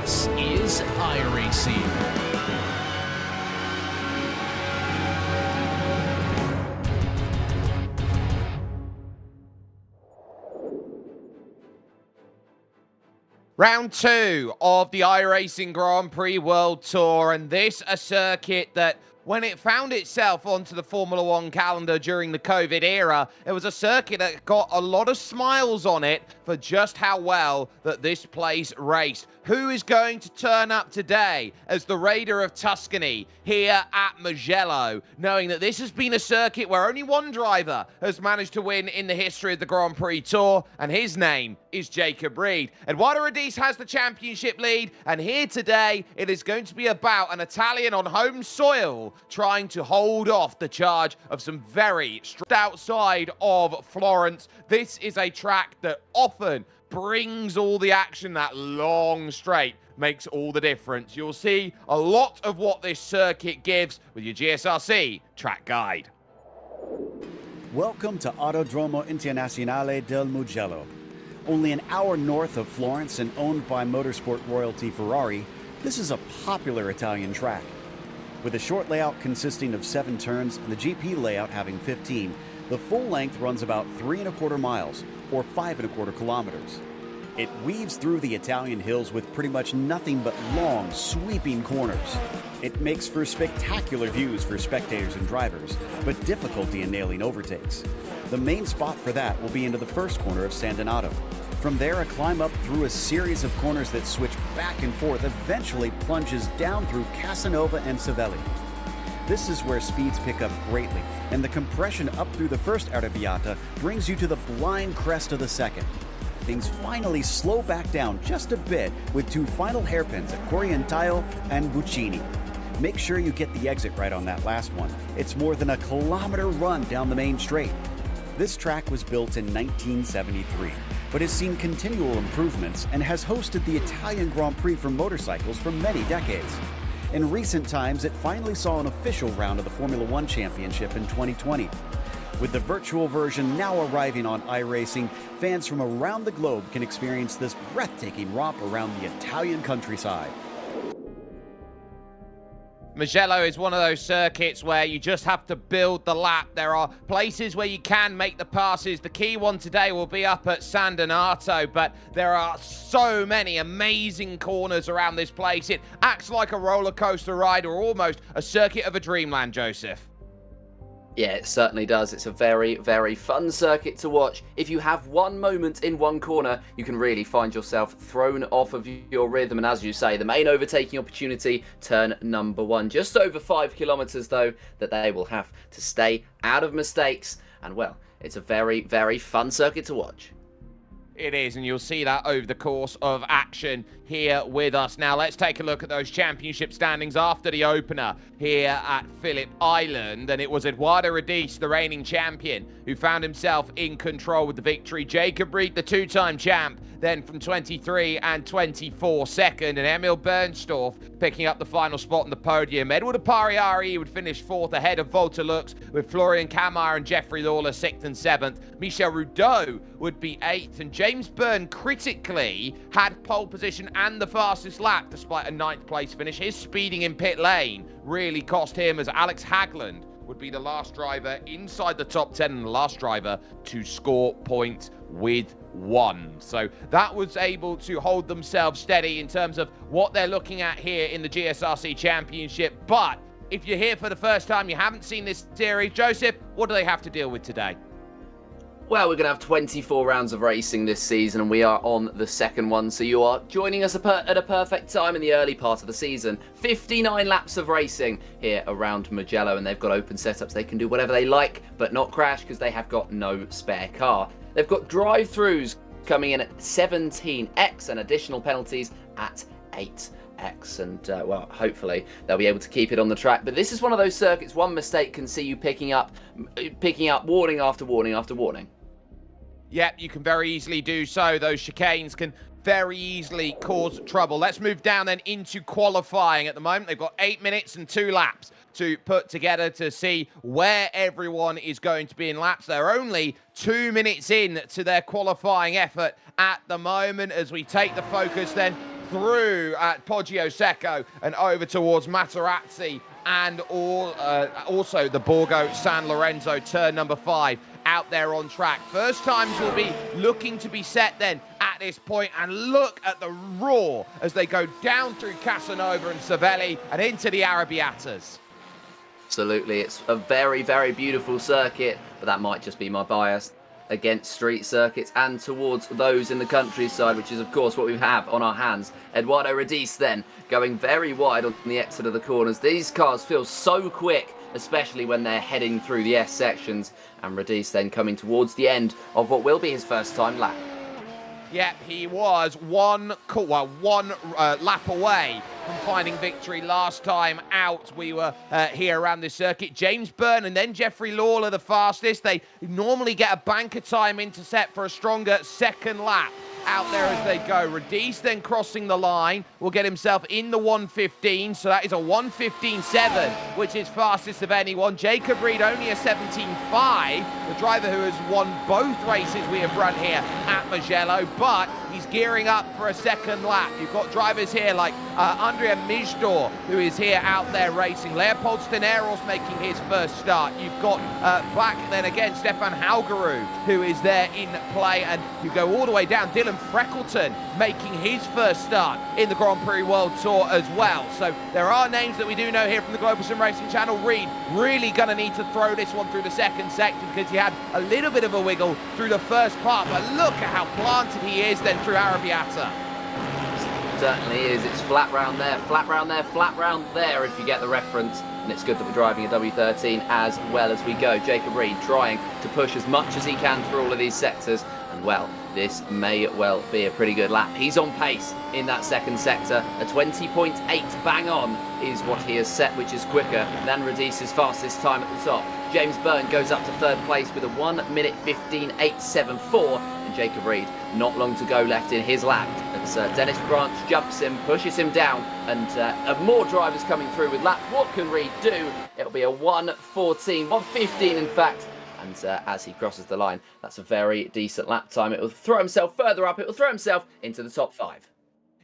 This is iRacing. Round 2 of the iRacing Grand Prix World Tour, and this a circuit that, when it found itself onto the Formula One calendar during the COVID era, it was a circuit that got a lot of smiles on it for just how well that this place raced. Who is going to turn up today as the Raider of Tuscany here at Mugello, knowing that this has been a circuit where only one driver has managed to win in the history of the Grand Prix Tour, and his name is Jacob Reed. Eduardo Radice has the championship lead, and here today it is going to be about an Italian on home soil trying to hold off the charge of some very outside of Florence. This is a track that often brings all the action. That long straight makes all the difference. You'll see a lot of what this circuit gives with your GSRC track guide. Welcome to Autodromo Internazionale del Mugello. Only an hour north of Florence and owned by motorsport royalty Ferrari, this is a popular Italian track. With a short layout consisting of 7 turns and the GP layout having 15, the full length runs about 3¼ miles, or 5¼ kilometers. It weaves through the Italian hills with pretty much nothing but long, sweeping corners. It makes for spectacular views for spectators and drivers, but difficulty in nailing overtakes. The main spot for that will be into the first corner of San Donato. From there, a climb up through a series of corners that switch back and forth eventually plunges down through Casanova and Savelli. This is where speeds pick up greatly, and the compression up through the first Arrabbiata brings you to the blind crest of the second. Things finally slow back down just a bit with 2 final hairpins at Corientaio and Buccini. Make sure you get the exit right on that last one. It's more than a kilometer run down the main straight. This track was built in 1973, but has seen continual improvements and has hosted the Italian Grand Prix for motorcycles for many decades. In recent times, it finally saw an official round of the Formula One Championship in 2020. With the virtual version now arriving on iRacing, fans from around the globe can experience this breathtaking romp around the Italian countryside. Mugello is one of those circuits where you just have to build the lap. There are places where you can make the passes. The key one today will be up at San Donato, but there are so many amazing corners around this place. It acts like a roller coaster ride, or almost a circuit of a dreamland, Joseph. Yeah, it certainly does. It's a very, very fun circuit to watch. If you have one moment in one corner, you can really find yourself thrown off of your rhythm. And as you say, the main overtaking opportunity, turn number 1. Just over 5 kilometers, though, that they will have to stay out of mistakes. And, well, it's a very, very fun circuit to watch. It is, and you'll see that over the course of action here with us. Now, let's take a look at those championship standings after the opener here at Phillip Island. And it was Eduardo Radice, the reigning champion, who found himself in control with the victory. Jacob Reed, the 2-time champ, then from 23 and 24 second. And Emil Bernstorff picking up the final spot on the podium. Edward Apariari would finish 4th ahead of Volta Lux, with Florian Kamar and Jeffrey Lawler 6th and 7th. Michel Rudeau would be 8th, and James Byrne critically had pole position and the fastest lap despite a 9th place finish. His speeding in pit lane really cost him, as Alex Hagland would be the last driver inside the top 10 and the last driver to score points with 1. So that was able to hold themselves steady in terms of what they're looking at here in the GSRC Championship. But if you're here for the first time, you haven't seen this series, Joseph, what do they have to deal with today? Well, we're going to have 24 rounds of racing this season, and we are on the second one, so you are joining us at a perfect time in the early part of the season. 59 laps of racing here around Mugello, and they've got open setups. They can do whatever they like, but not crash, because they have got no spare car. They've got drive-throughs coming in at 17x and additional penalties at 8x, and well, hopefully they'll be able to keep it on the track. But this is one of those circuits, one mistake can see you picking up warning after warning after warning. Yep, you can very easily do so. Those chicanes can very easily cause trouble. Let's move down then into qualifying. At the moment, they've got 8 minutes and 2 laps to put together to see where everyone is going to be in laps. They're only 2 minutes in to their qualifying effort at the moment, as we take the focus then through at Poggio Secco and over towards Materazzi and also the Borgo San Lorenzo turn number 5 out there on track. First times will be looking to be set then at this point, and look at the roar as they go down through Casanova and Savelli and into the Arrabbiatas. Absolutely, it's a very, very beautiful circuit, but that might just be my bias against street circuits and towards those in the countryside, which is of course what we have on our hands. Eduardo Radice then going very wide on the exit of the corners. These cars feel so quick, especially when they're heading through the S sections, and Radice then coming towards the end of what will be his first time lap. Yep, he was one lap away from finding victory last time out. We were here around this circuit. James Byrne and then Jeffrey Lawler the fastest. They normally get a banker time intercept for a stronger second lap out there as they go. Radice then crossing the line will get himself in the 1:15, so that is a 1:15.7, which is fastest of anyone. Jacob Reed only a 17.5, the driver who has won both races we have run here at Mugello, but he's gearing up for a second lap. You've got drivers here like Andrea Mijdor, who is here out there racing. Leopold Steneros making his first start. You've got back then again Stefan Haugerud, who is there in play, and you go all the way down. Dylan Freckleton making his first start in the Grand Prix World Tour as well. So there are names that we do know here from the Global SimRacing Channel. Reed really going to need to throw this one through the second sector because he had a little bit of a wiggle through the first part, but look at how planted he is then through Arrabbiata. Certainly is. It's flat round there, flat round there, flat round there, if you get the reference. And it's good that we're driving a W13 as well as we go. Jacob Reed trying to push as much as he can through all of these sectors. And well, this may well be a pretty good lap. He's on pace in that second sector. A 20.8 bang on is what he has set, which is quicker than Radice's fastest time at the top. James Byrne goes up to third place with a 1:15.874. And Jacob Reed, not long to go left in his lap. As Dennis Branch jumps him, pushes him down, and more drivers coming through with laps. What can Reed do? It'll be a 1:14, in fact. And as he crosses the line, that's a very decent lap time. It will throw himself further up. It will throw himself into the top 5.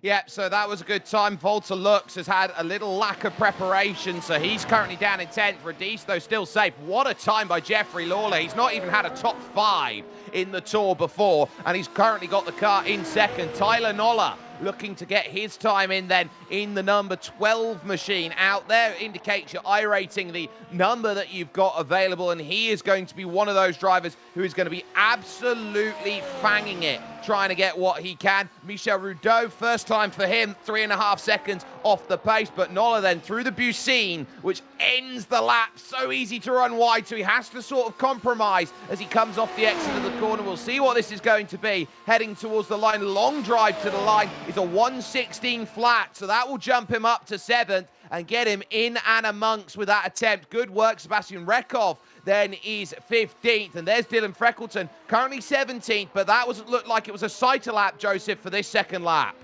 Yep, so that was a good time. Volta Lux has had a little lack of preparation, so he's currently down in 10th. Radice, though, still safe. What a time by Jeffrey Lawler. He's not even had a top 5 in the Tour before, and he's currently got the car in second. Tyler Noller looking to get his time in then in the number 12 machine out there. Indicates your iRacing, the number that you've got available, and he is going to be one of those drivers who is going to be absolutely fanging it, trying to get what he can. Michel Rudeau, first time for him, 3.5 seconds off the pace, but Noller then through the Bucine, which ends the lap. So easy to run wide, so he has to sort of compromise as he comes off the exit of the corner. We'll see what this is going to be. Heading towards the line, long drive to the line. It's a 1:16 flat, so that will jump him up to 7th and get him in and amongst with that attempt. Good work, Sebastian Rekov then is 15th, and there's Dylan Freckleton, currently 17th, but that looked like it was a sighter lap, Joseph, for this second lap.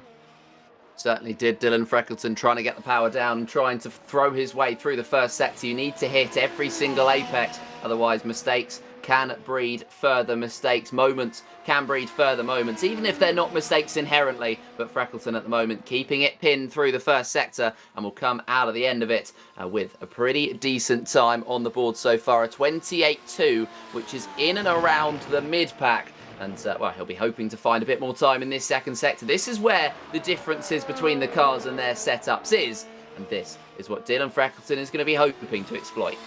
Certainly did. Dylan Freckleton trying to get the power down and trying to throw his way through the first sector. You need to hit every single apex, otherwise mistakes can breed further mistakes. Moments can breed further moments, even if they're not mistakes inherently. But Freckleton at the moment keeping it pinned through the first sector and will come out of the end of it with a pretty decent time on the board so far. A 28.2, which is in and around the mid-pack. And, well, he'll be hoping to find a bit more time in this second sector. This is where the differences between the cars and their setups is. And this is what Dylan Freckleton is going to be hoping to exploit.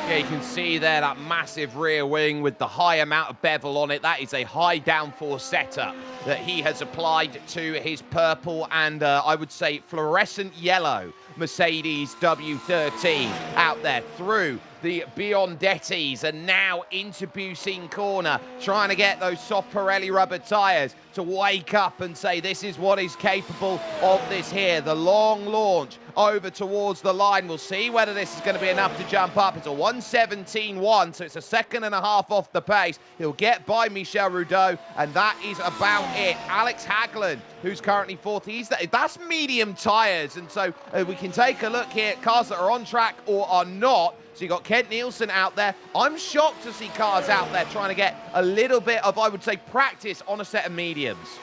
Yeah, you can see there that massive rear wing with the high amount of bevel on it. That is a high downforce setup that he has applied to his purple and I would say fluorescent yellow Mercedes W13 out there through the Biondettis and now into Bucine Corner, trying to get those soft Pirelli rubber tyres to wake up and say this is what is capable of this here. The long launch over towards the line. We'll see whether this is going to be enough to jump up. It's a 1:17.1, so it's a 1.5 seconds off the pace. He'll get by Michel Rudeau, and that is about it. Alex Haglund, who's currently 4th, that's medium tyres, and so we can take a look here at cars that are on track or are not. So you've got Kent Nielsen out there. I'm shocked to see cars out there trying to get a little bit of, I would say, practice on a set of mediums.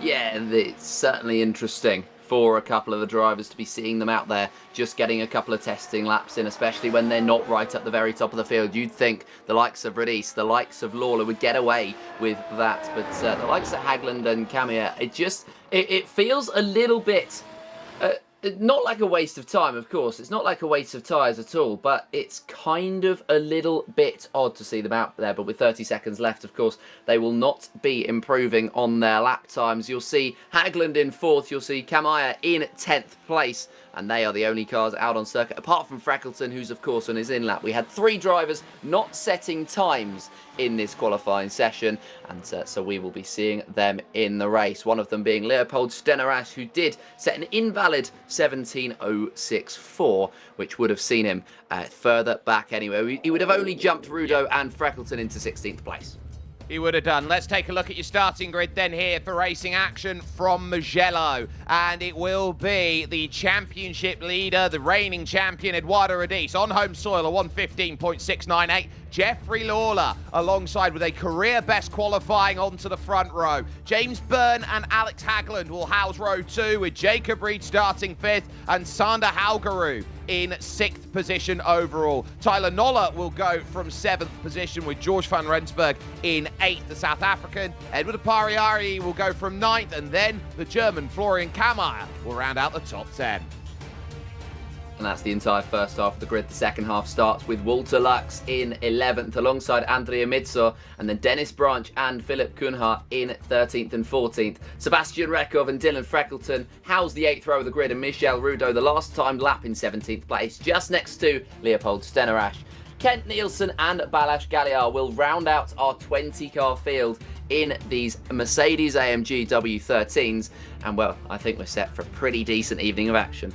Yeah, it's certainly interesting for a couple of the drivers to be seeing them out there just getting a couple of testing laps in, especially when they're not right at the very top of the field. You'd think the likes of Radice, the likes of Lawler would get away with that, but the likes of Hagland and Camilla, it feels a little bit not like a waste of time, of course. It's not like a waste of tyres at all, but it's kind of a little bit odd to see them out there. But with 30 seconds left, of course, they will not be improving on their lap times. You'll see Hagland in 4th. You'll see Camilla in 10th place. And they are the only cars out on circuit, apart from Freckleton, who's, of course, on his in-lap. We had 3 drivers not setting times in this qualifying session, and so we will be seeing them in the race. One of them being Leopold Stenerash, who did set an invalid 17.064, which would have seen him further back anyway. He would have only jumped Rudo and Freckleton into 16th place. He would have done. Let's take a look at your starting grid then here for racing action from Mugello. And it will be the championship leader, the reigning champion, Eduardo Radice, on home soil, a 1:15.698. Jeffrey Lawler, alongside with a career best qualifying onto the front row. James Byrne and Alex Hagland will house row 2, with Jacob Reed starting 5th and Sander Haugerud in 6th position overall. Tyler Noller will go from 7th position, with George van Rensburg in 8th, the South African. Edward Apariari will go from 9th, and then the German Florian Kammeyer will round out the top 10. And that's the entire first half of the grid. The second half starts with Walter Lux in 11th, alongside Andrea Mitsor, and then Dennis Branch and Philip Kuhnhardt in 13th and 14th. Sebastian Rekov and Dylan Freckleton house the 8th row of the grid, and Michel Rudo, the last time lap, in 17th place, just next to Leopold Stenerash. Kent Nielsen and Balázs Galliard will round out our 20-car field in these Mercedes-AMG W13s, and well, I think we're set for a pretty decent evening of action.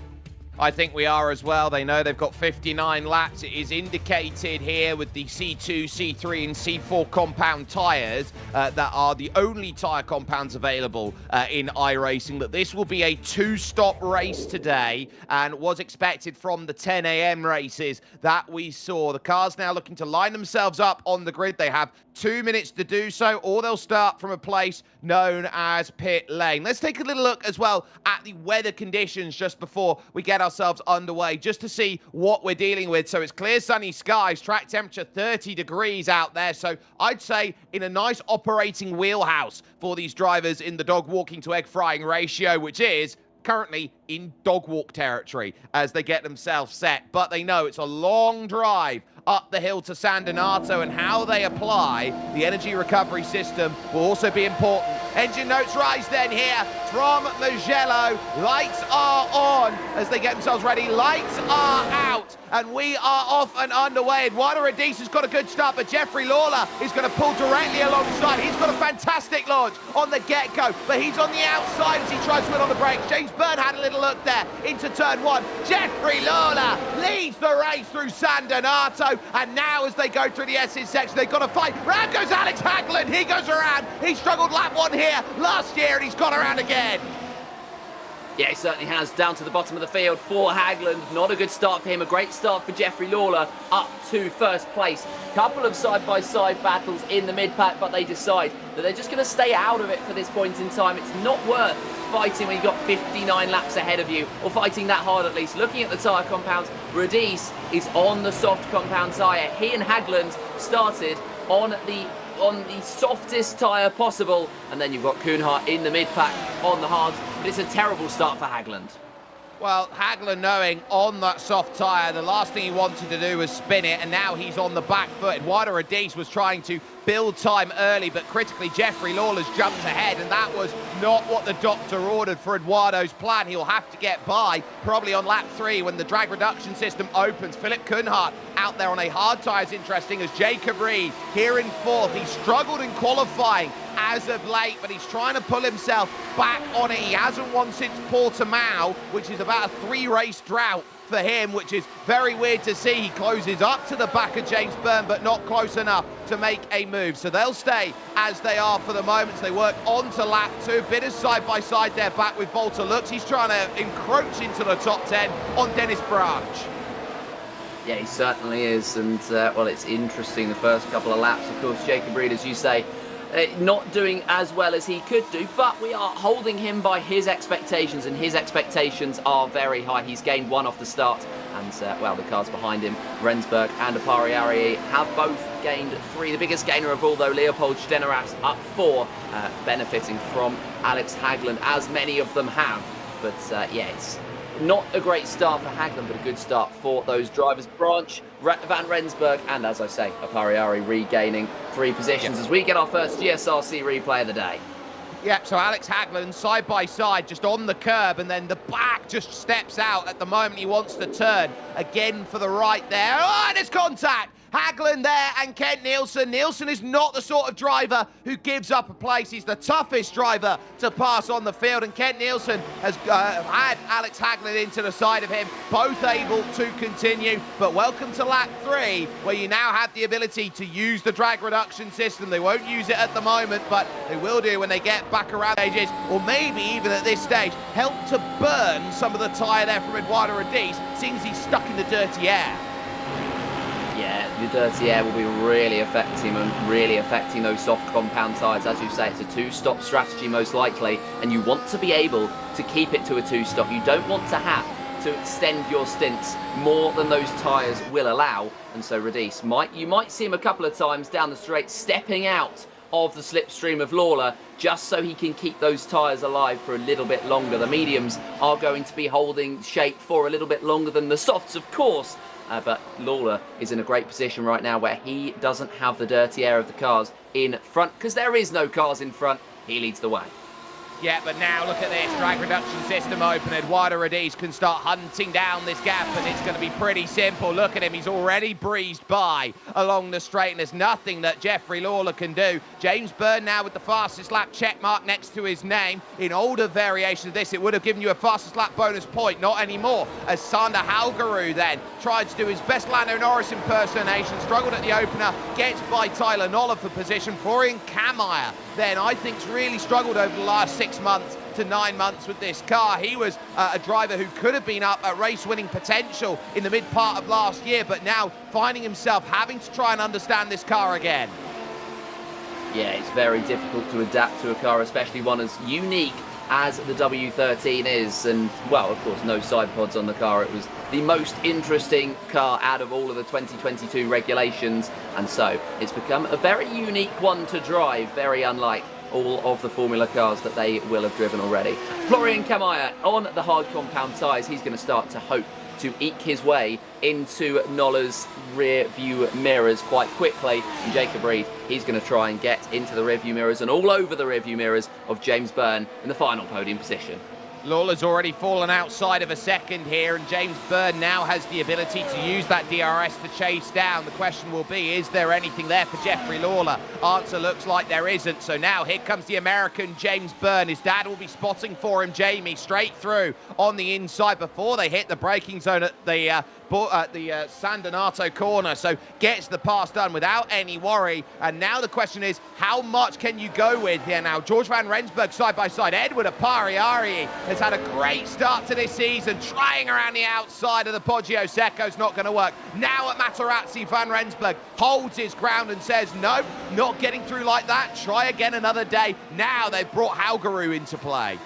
I think we are as well. They know they've got 59 laps. It is indicated here with the C2, C3 and C4 compound tyres that are the only tyre compounds available in iRacing, that this will be a 2-stop race today, and was expected from the 10 a.m. races that we saw. The cars now looking to line themselves up on the grid. They have 2 minutes to do so, or they'll start from a place known as pit lane. Let's take a little look as well at the weather conditions just before we get ourselves underway, just to see what we're dealing with. So it's clear sunny skies, track temperature 30 degrees out there, so I'd say in a nice operating wheelhouse for these drivers in the dog walking to egg frying ratio, which is currently in dog walk territory as they get themselves set. But they know it's a long drive up the hill to San Donato, and how they apply the energy recovery system will also be important. Engine notes rise then here from Mugello. Lights are on as they get themselves ready. Lights are out, and we are off and underway. Eduardo Radice has got a good start, but Jeffrey Lawler is going to pull directly alongside. He's got a fantastic launch on the get-go, but he's on the outside as he tries to win on the brakes. James Byrne had a little look there into turn 1. Jeffrey Lawler leads the race through San Donato, and now as they go through the SS section, they've got to fight. Round goes Alex Hagland. He goes around. He struggled lap 1 here last year, and he's gone around again. Yeah, he certainly has, down to the bottom of the field for Hagland. Not a good start for him. A great start for Jeffrey Lawler up to first place. Couple of side-by-side battles in the mid-pack, but they decide that they're just going to stay out of it for this point in time. It's not worth fighting when you've got 59 laps ahead of you, or fighting that hard at least. Looking at the tyre compounds, Radice is on the soft compound tyre. He and Hagland started on the softest tyre possible, and then you've got Kuhnhardt in the mid-pack on the hards, but it's a terrible start for Hagland. Well, Hagland knowing on that soft tyre, the last thing he wanted to do was spin it, and now he's on the back foot. Eduardo Radice was trying to build time early, but critically Jeffrey Lawler's jumped ahead, and that was not what the doctor ordered for Eduardo's plan. He'll have to get by probably on lap 3 when the drag reduction system opens. Philip Kuhnhardt out there on a hard tyre is interesting, as Jacob Reed here in 4th. He struggled in qualifying as of late, but he's trying to pull himself back on it. He hasn't won since Portimao, which is about a 3-race drought for him, which is very weird to see. He closes up to the back of James Byrne, but not close enough to make a move. So they'll stay as they are for the moment. They work on to lap 2. Bit of side-by-side there back with Walter Lux. He's trying to encroach into the top 10 on Dennis Branch. Yeah, he certainly is, and well, it's interesting the first couple of laps. Of course, Jacob Reed, as you say, not doing as well as he could do, but we are holding him by his expectations, and his expectations are very high. He's gained 1 off the start, and well, the cars behind him, Rensburg and Apari-Ari, have both gained 3. The biggest gainer of all, though, Leopold Steneratz up 4, benefiting from Alex Hagland, as many of them have. But yeah, it's not a great start for Hagland, but a good start for those drivers. Branch, Van Rensburg, and as I say, Apari-Ari regaining 3 positions as we get our first GSRC replay of the day. Yep, so Alex Hagland side by side, just on the curb, and then the back just steps out at the moment he wants to turn. Again for the right there. Oh, and it's contact! Hagland there and Kent Nielsen. Nielsen is not the sort of driver who gives up a place. He's the toughest driver to pass on the field, and Kent Nielsen has had Alex Hagland into the side of him, both able to continue. But welcome to lap 3, where you now have the ability to use the drag reduction system. They won't use it at the moment, but they will do when they get back around the edges, or maybe even at this stage, help to burn some of the tyre there from Eduardo Radice, seeing he's stuck in the dirty air. Yeah, the dirty air will be really affecting him, and really affecting those soft compound tyres. As you say, it's a 2-stop strategy most likely, and you want to be able to keep it to a 2-stop. You don't want to have to extend your stints more than those tyres will allow. And so Radice, you might see him a couple of times down the straight, stepping out of the slipstream of Lawler, just so he can keep those tyres alive for a little bit longer. The mediums are going to be holding shape for a little bit longer than the softs, of course. But Lawler is in a great position right now where he doesn't have the dirty air of the cars in front, because there is no cars in front. He leads the way. Yeah, but now look at this, drag reduction system open. Eduardo Radice can start hunting down this gap, and it's going to be pretty simple. Look at him, he's already breezed by along the straight, and there's nothing that Jeffrey Lawler can do. James Byrne now with the fastest lap check mark next to his name. In older variations of this, it would have given you a fastest lap bonus point, not anymore, as Sander Halgaru then tried to do his best Lando Norris impersonation, struggled at the opener, gets by Tyler Noller for position. Florian Kameyer then, I think, really struggled over the last 6 months to 9 months with this car. He was a driver who could have been up at race-winning potential in the mid-part of last year, but now finding himself having to try and understand this car again. Yeah, it's very difficult to adapt to a car, especially one as unique as the W13 is. And, well, of course, no side pods on the car. It was the most interesting car out of all of the 2022 regulations, and so it's become a very unique one to drive, very unlike all of the Formula cars that they will have driven already. Florian Kameyer on the hard compound tyres. He's going to start to hope to eke his way into Noller's rear view mirrors quite quickly. And Jacob Reed, he's going to try and get into the rear view mirrors and all over the rear view mirrors of James Byrne in the final podium position. Lawler's already fallen outside of a second here, and James Byrne now has the ability to use that DRS to chase down. The question will be, is there anything there for Jeffrey Lawler? Answer looks like there isn't. So now here comes the American James Byrne. His dad will be spotting for him, Jamie, straight through on the inside before they hit the braking zone at the San Donato corner, so gets the pass done without any worry. And now the question is, how much can you go with here now? George Van Rensburg side by side. Edward Apari-Ari has had a great start to this season, trying around the outside of the Poggio Secco's not going to work. Now at Materazzi, Van Rensburg holds his ground and says, no, not getting through like that. Try again another day. Now they've brought Halgaru into play.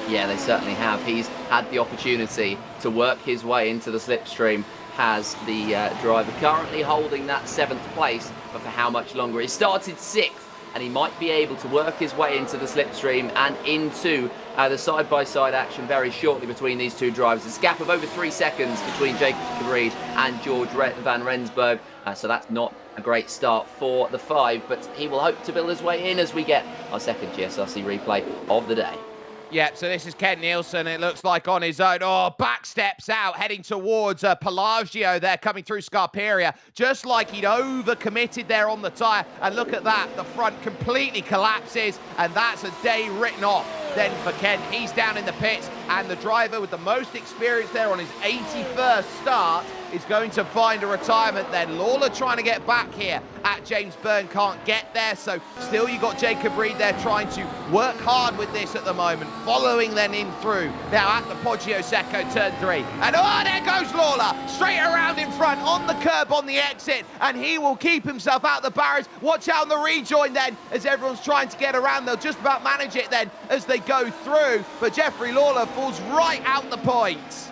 Yeah, they certainly have. He's had the opportunity to work his way into the slipstream, has the driver currently holding that 7th place, but for how much longer? He started 6th, and he might be able to work his way into the slipstream and into the side-by-side action very shortly between these two drivers. It's a gap of over 3 seconds between Jacob Reed and George Van Rensburg, so that's not a great start for the 5, but he will hope to build his way in as we get our second GSRC replay of the day. Yeah, so this is Ken Nielsen, it looks like, on his own. Oh, back steps out, heading towards Pelagio there, coming through Scarperia, just like he'd overcommitted there on the tyre. And look at that, the front completely collapses, and that's a day written off then for Ken. He's down in the pits, and the driver with the most experience there on his 81st start is going to find a retirement then. Lawler trying to get back here at James Byrne can't get there. So still you got Jacob Reed there trying to work hard with this at the moment, following then in through. Now at the Poggio Secco turn 3. And oh, there goes Lawler, straight around in front, on the curb, on the exit, and he will keep himself out the barriers. Watch out on the rejoin then, as everyone's trying to get around. They'll just about manage it then as they go through, but Jeffrey Lawler falls right out the points.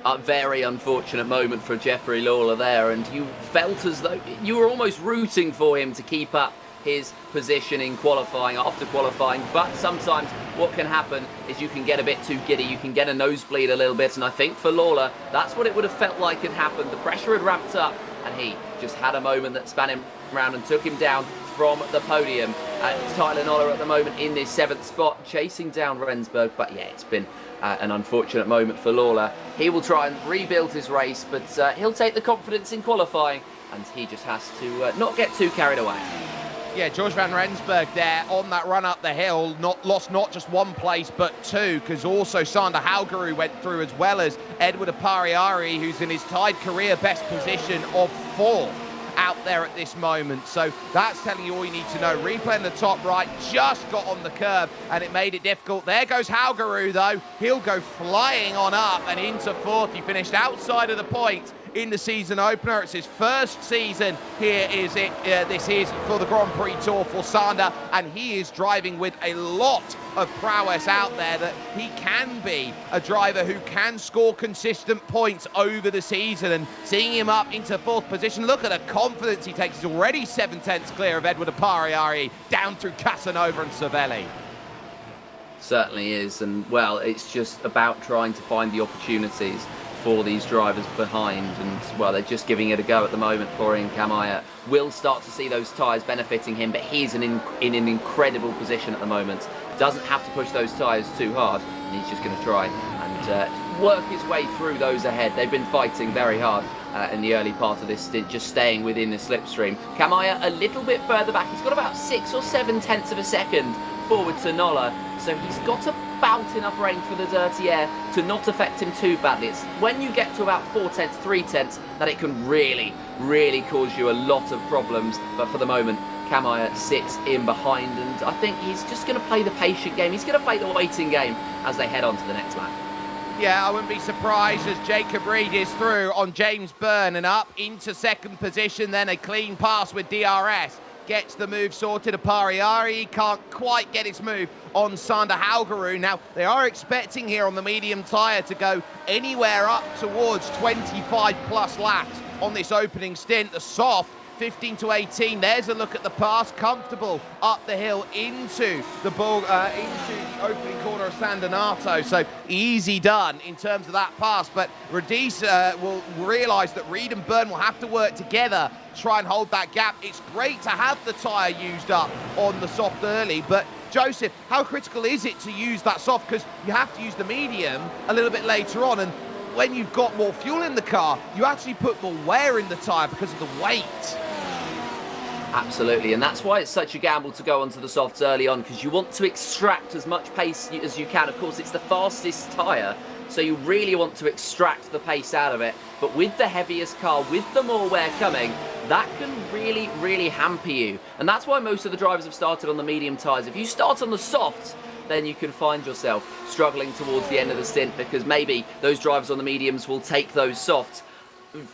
A very unfortunate moment for Jeffrey Lawler there, and you felt as though you were almost rooting for him to keep up his position in qualifying after qualifying. But sometimes what can happen is you can get a bit too giddy, you can get a nosebleed a little bit, and I think for Lawler that's what it would have felt like had happened. The pressure had ramped up and he just had a moment that span him round and took him down from the podium. Tyler Noller at the moment in this 7th spot, chasing down Rensburg. But yeah, it's been an unfortunate moment for Lawler. He will try and rebuild his race, but he'll take the confidence in qualifying, and he just has to not get too carried away. Yeah, George van Rensburg there on that run up the hill, lost not just 1 place but 2, because also Sander Haugerud went through, as well as Edward Apariari, who's in his tied career best position of 4th out there at this moment. So that's telling you all you need to know. Replay in the top right, just got on the curb and it made it difficult. There goes Haugerud though. He'll go flying on up and into 4th. He finished outside of the point in the season opener. It's his first season. Here is it. This is for the Grand Prix Tour for Sander, and he is driving with a lot of prowess out there, that he can be a driver who can score consistent points over the season. And seeing him up into 4th position, look at the confidence he takes. He's already 7/10 clear of Edward Apariari, down through Casanova and Cervelli. Certainly is, and well, it's just about trying to find the opportunities for these drivers behind, and well, they're just giving it a go at the moment. Florian Kamaya will start to see those tyres benefiting him, but he's in an incredible position at the moment. Doesn't have to push those tyres too hard, and he's just going to try and work his way through those ahead. They've been fighting very hard in the early part of this stint, just staying within the slipstream. Kamaya a little bit further back. He's got about 6 or 7/10 of a second forward to Noller, so he's got about enough range for the dirty air to not affect him too badly. It's when you get to about 4/10, 3/10 that it can really cause you a lot of problems. But for the moment, Kamaya sits in behind, and I think he's just going to play the patient game. He's going to play the waiting game as they head on to the next lap. Yeah, I wouldn't be surprised as Jacob Reed is through on James Byrne and up into 2nd position. Then a clean pass with DRS. Gets the move sorted. Apariari can't quite get his move on Sander Haugerud. Now, they are expecting here on the medium tyre to go anywhere up towards 25 plus laps on this opening stint. The soft, 15 to 18. There's a look at the pass. Comfortable up the hill into the opening corner of San Donato. So easy done in terms of that pass. But Radice will realise that Reed and Byrne will have to work together to try and hold that gap. It's great to have the tyre used up on the soft early, but Joseph, how critical is it to use that soft? Because you have to use the medium a little bit later on, and when you've got more fuel in the car, you actually put more wear in the tyre because of the weight. Absolutely, and that's why it's such a gamble to go onto the softs early on, because you want to extract as much pace as you can. Of course, it's the fastest tyre, so you really want to extract the pace out of it. But with the heaviest car, with the more wear coming, that can really hamper you. And that's why most of the drivers have started on the medium tyres. If you start on the softs, then you can find yourself struggling towards the end of the stint, because maybe those drivers on the mediums will take those softs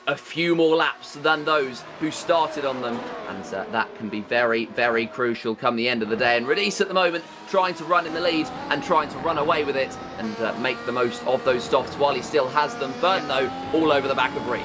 a few more laps than those who started on them, and that can be very crucial come the end of the day. And Radice at the moment trying to run in the lead and trying to run away with it and make the most of those softs while he still has them. Byrne though all over the back of Reed.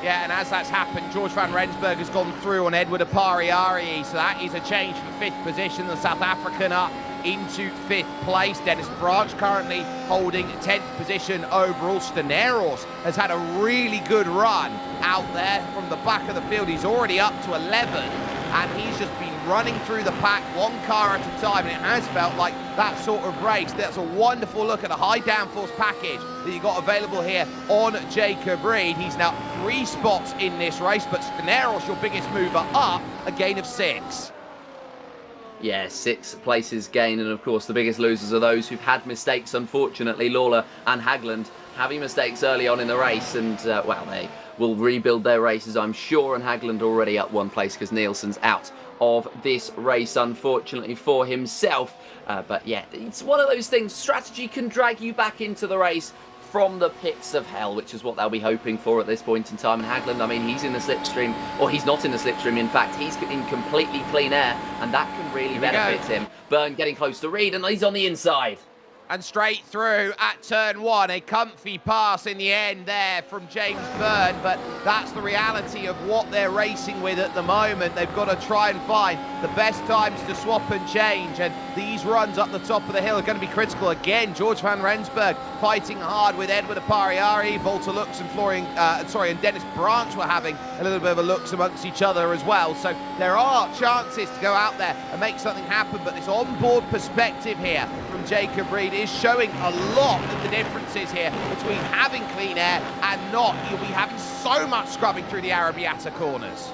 Yeah, and as that's happened, George van Rensburg has gone through on Edward Apariari, so that is a change for 5th position. The South African up into 5th place. Dennis Branch currently holding 10th position overall. Staneros has had a really good run out there from the back of the field. He's already up to 11, and he's just been running through the pack one car at a time, and it has felt like that sort of race. That's a wonderful look at a high downforce package that you got available here on Jacob Reed. He's now 3 spots in this race, but Staneros, your biggest mover, up a gain of 6. Yeah, 6 places gain, and of course the biggest losers are those who've had mistakes, unfortunately. Lawler and Hagland having mistakes early on in the race, and well, they will rebuild their races, I'm sure, and Hagland already up one place because Nielsen's out of this race, unfortunately for himself. But yeah, it's one of those things. Strategy can drag you back into the race from the pits of hell, which is what they'll be hoping for at this point in time. And Hagland, I mean, he's in the slipstream, or he's not in the slipstream, in fact, he's in completely clean air, and that can really benefit him. Byrne getting close to Reed, and he's on the inside. And straight through at turn one, a comfy pass in the end there from James Byrne, but that's the reality of what they're racing with at the moment. They've got to try and find the best times to swap and change, and these runs up the top of the hill are going to be critical. Again, George van Rensburg fighting hard with Edward Apariari, Volta Lux and Dennis Branch were having a little bit of a looks amongst each other as well. So there are chances to go out there and make something happen, but this onboard perspective here from Jacob Reed is showing a lot of the differences here between having clean air and not. You'll be having so much scrubbing through the Arabiata corners.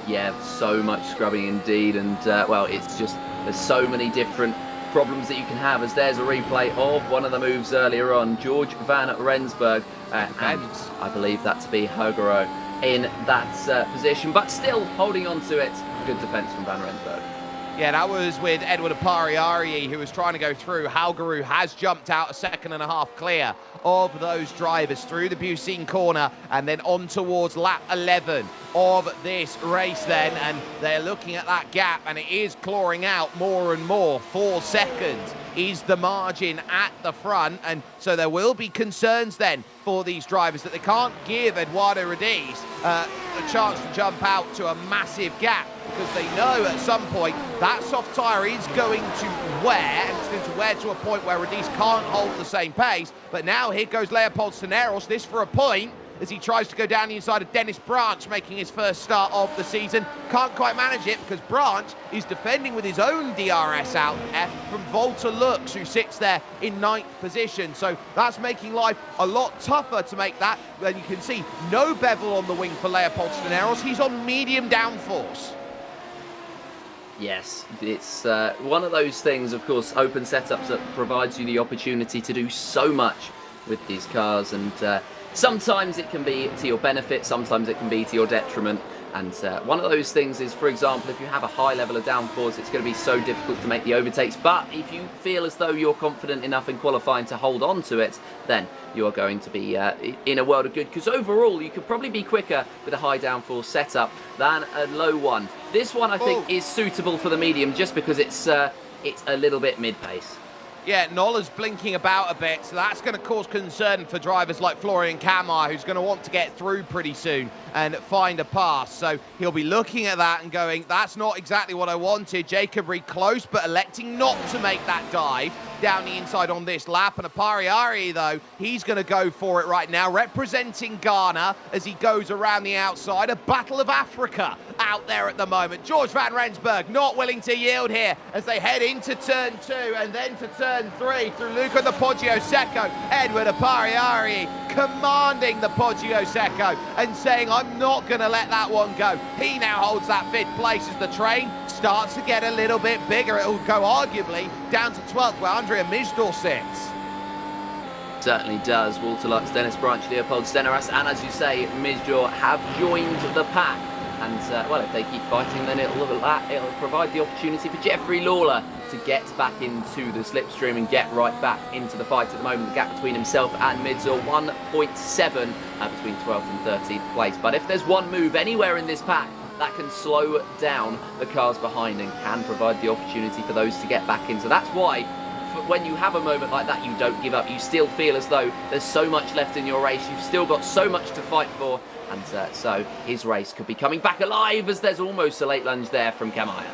Yeah, so much scrubbing indeed, and well, it's just, there's so many different problems that you can have, as there's a replay of one of the moves earlier on. George van Rensburg, and I believe that to be Hergero in that position, but still holding on to it. Good defence from van Rensburg. Yeah, that was with Edward Apariari, who was trying to go through. Halgaru has jumped out a second and a half clear of those drivers through the Bucine corner and then on towards lap 11 of this race then. And they're looking at that gap, and it is clawing out more and more. 4 seconds is the margin at the front, and so there will be concerns then for these drivers that they can't give Eduardo Radiz a chance to jump out to a massive gap, because they know at some point that soft tyre is going to wear, and it's going to wear to a point where Radiz can't hold the same pace. But now here goes Leopold Steneros, this for a point, as he tries to go down the inside of Dennis Branch, making his first start of the season. Can't quite manage it because Branch is defending with his own DRS out there from Volta Lux, who sits there in 9th position. So that's making life a lot tougher to make that. And you can see no bevel on the wing for Leopold Steneros. He's on medium downforce. Yes, it's one of those things, of course, open setups that provides you the opportunity to do so much with these cars, and sometimes it can be to your benefit, sometimes it can be to your detriment. And one of those things is, for example, if you have a high level of downforce, it's going to be so difficult to make the overtakes. But if you feel as though you're confident enough in qualifying to hold on to it, then you're going to be in a world of good. Because overall, you could probably be quicker with a high downforce setup than a low one. This one, I think, is suitable for the medium just because it's a little bit mid-pace. Yeah, Noller's blinking about a bit, so that's going to cause concern for drivers like Florian Kamar, who's going to want to get through pretty soon and find a pass. So he'll be looking at that and going, that's not exactly what I wanted. Jacob Reed close, but electing not to make that dive down the inside on this lap. And Apariari, though, he's going to go for it right now, representing Ghana as he goes around the outside. A battle of Africa out there at the moment. George van Rensburg not willing to yield here as they head into turn 2 and then to turn 3 through Luca the Poggio Secco. Edward Apariari commanding the Poggio Secco and saying, I'm not going to let that one go. He now holds that 5th place as the train starts to get a little bit bigger. It will go arguably down to 12th where Andrea Mijdor sits. Certainly does. Walter Lux, Dennis Branch, Leopold Steneras, and as you say, Mijdor have joined the pack. And, well, if they keep fighting, then it'll provide the opportunity for Jeffrey Lawler to get back into the slipstream and get right back into the fight. At the moment, the gap between himself and Mijdor, 1.7 between 12th and 13th place. But if there's one move anywhere in this pack that can slow down the cars behind and can provide the opportunity for those to get back in. So that's why when you have a moment like that, you don't give up. You still feel as though there's so much left in your race. You've still got so much to fight for. And so his race could be coming back alive as there's almost a late lunge there from Kamaya.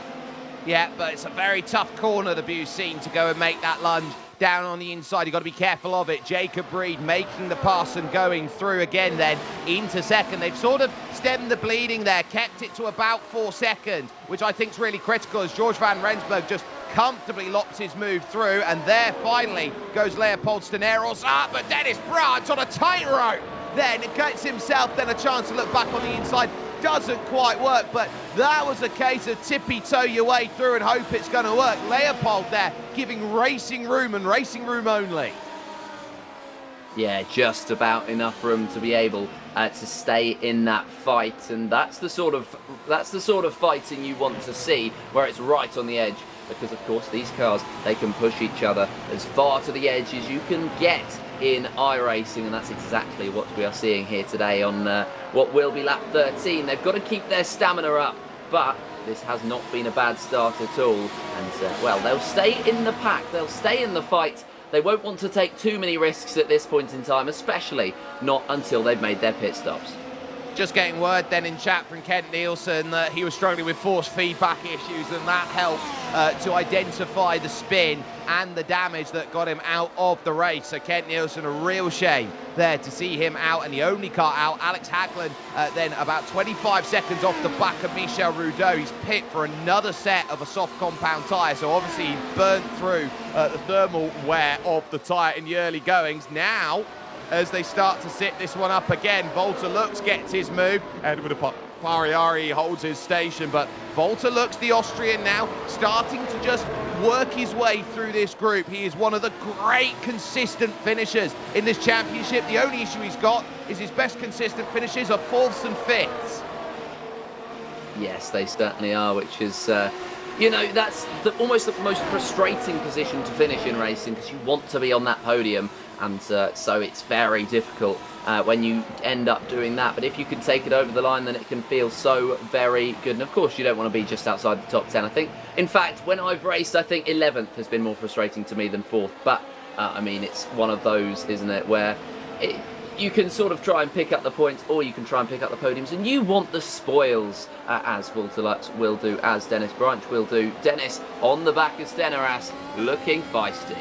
Yeah, but it's a very tough corner, the Bucine, to go and make that lunge down on the inside. You've got to be careful of it. Jacob Reed making the pass and going through again then into second. They've sort of stemmed the bleeding there, kept it to about 4 seconds, which I think is really critical as George van Rensburg just comfortably lops his move through. And there finally goes Leopold Steneros. But Dennis Branch on a tightrope. Then it gets himself then a chance to look back on the inside. Doesn't quite work, but that was a case of tippy-toe your way through and hope it's going to work. Leopold there giving racing room and racing room only. Yeah, just about enough room to be able to stay in that fight, and that's the sort of fighting you want to see, where it's right on the edge. Because of course these cars, they can push each other as far to the edge as you can get in iRacing, and that's exactly what we are seeing here today on what will be lap 13. They've got to keep their stamina up, but this has not been a bad start at all. And well, they'll stay in the pack, they'll stay in the fight. They won't want to take too many risks at this point in time, especially not until they've made their pit stops. Just getting word then in chat from Kent Nielsen that he was struggling with force feedback issues, and that helped to identify the spin and the damage that got him out of the race. So Kent Nielsen, a real shame there to see him out, and the only car out, Alex Hagland, then about 25 seconds off the back of Michel Rudeau. He's pit for another set of a soft compound tyre, so obviously he burnt through the thermal wear of the tyre in the early goings. Now, as they start to sit this one up again, Volta Lux gets his move, Edward Pariari holds his station, but Volta Lux, the Austrian, now starting to just work his way through this group. He is one of the great consistent finishers in this championship. The only issue he's got is his best consistent finishes are 4ths and 5ths. Yes, they certainly are, which is, you know, that's almost the most frustrating position to finish in racing, because you want to be on that podium, and so it's very difficult when you end up doing that. But if you can take it over the line, then it can feel so very good. And of course, you don't want to be just outside the top 10. I think, in fact, when I've raced, I think 11th has been more frustrating to me than 4th. But, I mean, it's one of those, isn't it, where you can sort of try and pick up the points, or you can try and pick up the podiums, and you want the spoils, as Volta Lux will do, as Dennis Branch will do. Dennis on the back of Steneras, looking feisty.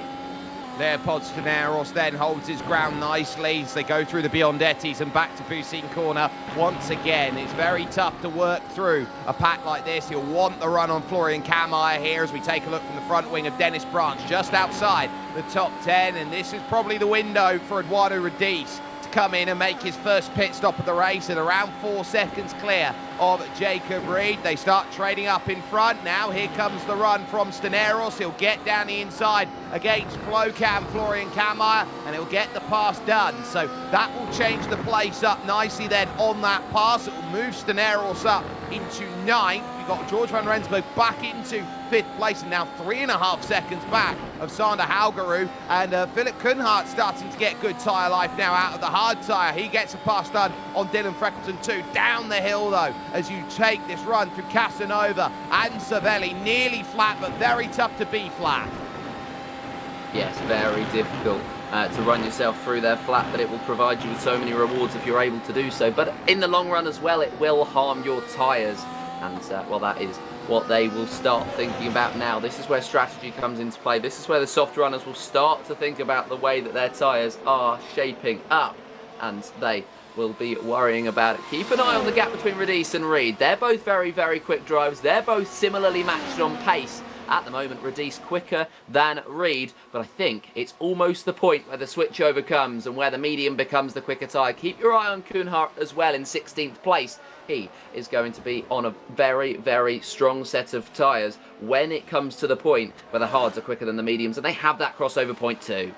Leopold Steneros then holds his ground nicely as they go through the Biondettis and back to Bucine corner once again. It's very tough to work through a pack like this. You'll want the run on Florian Kammeyer here as we take a look from the front wing of Dennis Branch, just outside the top 10, and this is probably the window for Eduardo Radice to come in and make his first pit stop of the race at around 4 seconds clear of Jacob Reed. They start trading up in front. Now here comes the run from Steneros. He'll get down the inside against Flocam, Florian Kammeyer, and he'll get the pass done. So that will change the place up nicely then on that pass. It will move Steneros up into 9th. You've got George van Rensburg back into 5th place, and now 3.5 seconds back of Sander Haugerud, and Philip Kuhnhardt starting to get good tyre life now out of the hard tyre. He gets a pass done on Dylan Freckleton too. Down the hill though, as you take this run through Casanova and Savelli, nearly flat, but very tough to be flat. Yes, very difficult to run yourself through there flat, but it will provide you with so many rewards if you're able to do so. But in the long run as well, it will harm your tyres, and well, that is what they will start thinking about now. This is where strategy comes into play. This is where the soft runners will start to think about the way that their tyres are shaping up, and they will be worrying about it. Keep an eye on the gap between Radice and Reed. They're both very, very quick drivers. They're both similarly matched on pace. At the moment, Radice quicker than Reed, but I think it's almost the point where the switchover comes and where the medium becomes the quicker tyre. Keep your eye on Kuhnhardt as well in 16th place. He is going to be on a very, very strong set of tyres when it comes to the point where the hards are quicker than the mediums, and they have that crossover point too.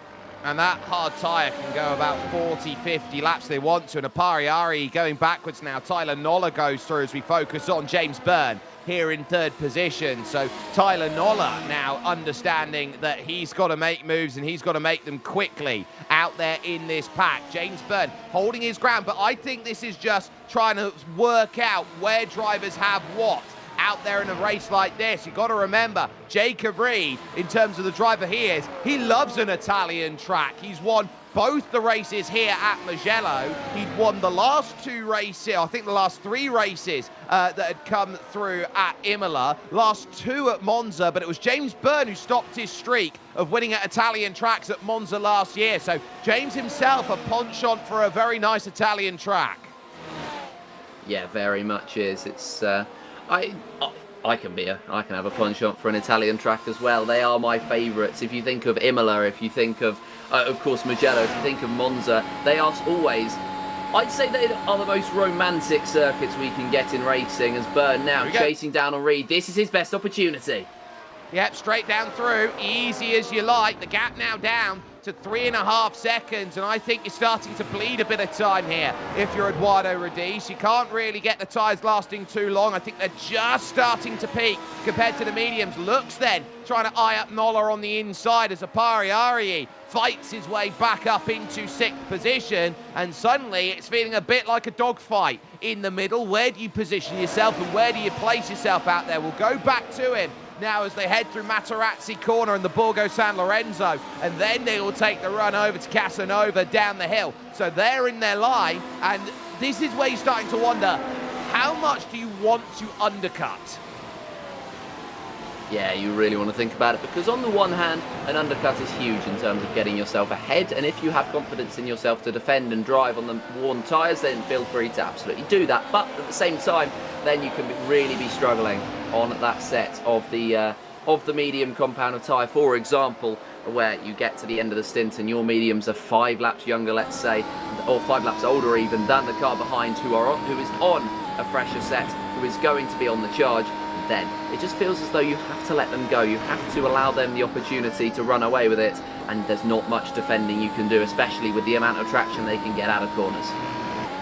And that hard tyre can go about 40, 50 laps they want to. And Apariari going backwards now. Tyler Noller goes through as we focus on James Byrne here in 3rd position. So Tyler Noller now understanding that he's got to make moves, and he's got to make them quickly out there in this pack. James Byrne holding his ground, but I think this is just trying to work out where drivers have what out there in a race like this. You've got to remember, Jacob Reed, in terms of the driver he is, he loves an Italian track. He's won both the races here at Mugello. He'd won the last 2 races, I think the last 3 races that had come through at Imola, last 2 at Monza, but it was James Byrne who stopped his streak of winning at Italian tracks at Monza last year. So James himself a penchant for a very nice Italian track. Yeah, very much is. It's I can have a penchant for an Italian track as well. They are my favourites. If you think of Imola, if you think of course, Mugello, if you think of Monza, they are always, I'd say they are the most romantic circuits we can get in racing, as Byrne now chasing down on Reed. This is his best opportunity. Yep, straight down through, easy as you like. The gap now down to 3.5 seconds, and I think you're starting to bleed a bit of time here if you're Eduardo Radice. You can't really get the tyres lasting too long. I think they're just starting to peak compared to the mediums. Looks then trying to eye up Nola on the inside as Apari Arie fights his way back up into 6th position, and suddenly it's feeling a bit like a dogfight in the middle. Where do you position yourself and where do you place yourself out there? We'll go back to him now as they head through Materazzi corner and the Borgo San Lorenzo, and then they will take the run over to Casanova down the hill. So they're in their line, and this is where you're starting to wonder, how much do you want to undercut? Yeah, you really want to think about it, because on the one hand, an undercut is huge in terms of getting yourself ahead, and if you have confidence in yourself to defend and drive on the worn tyres, then feel free to absolutely do that. But at the same time, then you can really be struggling on that set of the medium compound of tyre, for example, where you get to the end of the stint and your mediums are 5 laps younger, let's say, or 5 laps older even than the car behind, who is on a fresher set, who is going to be on the charge. Then it just feels as though you have to let them go. You have to allow them the opportunity to run away with it, and there's not much defending you can do, especially with the amount of traction they can get out of corners.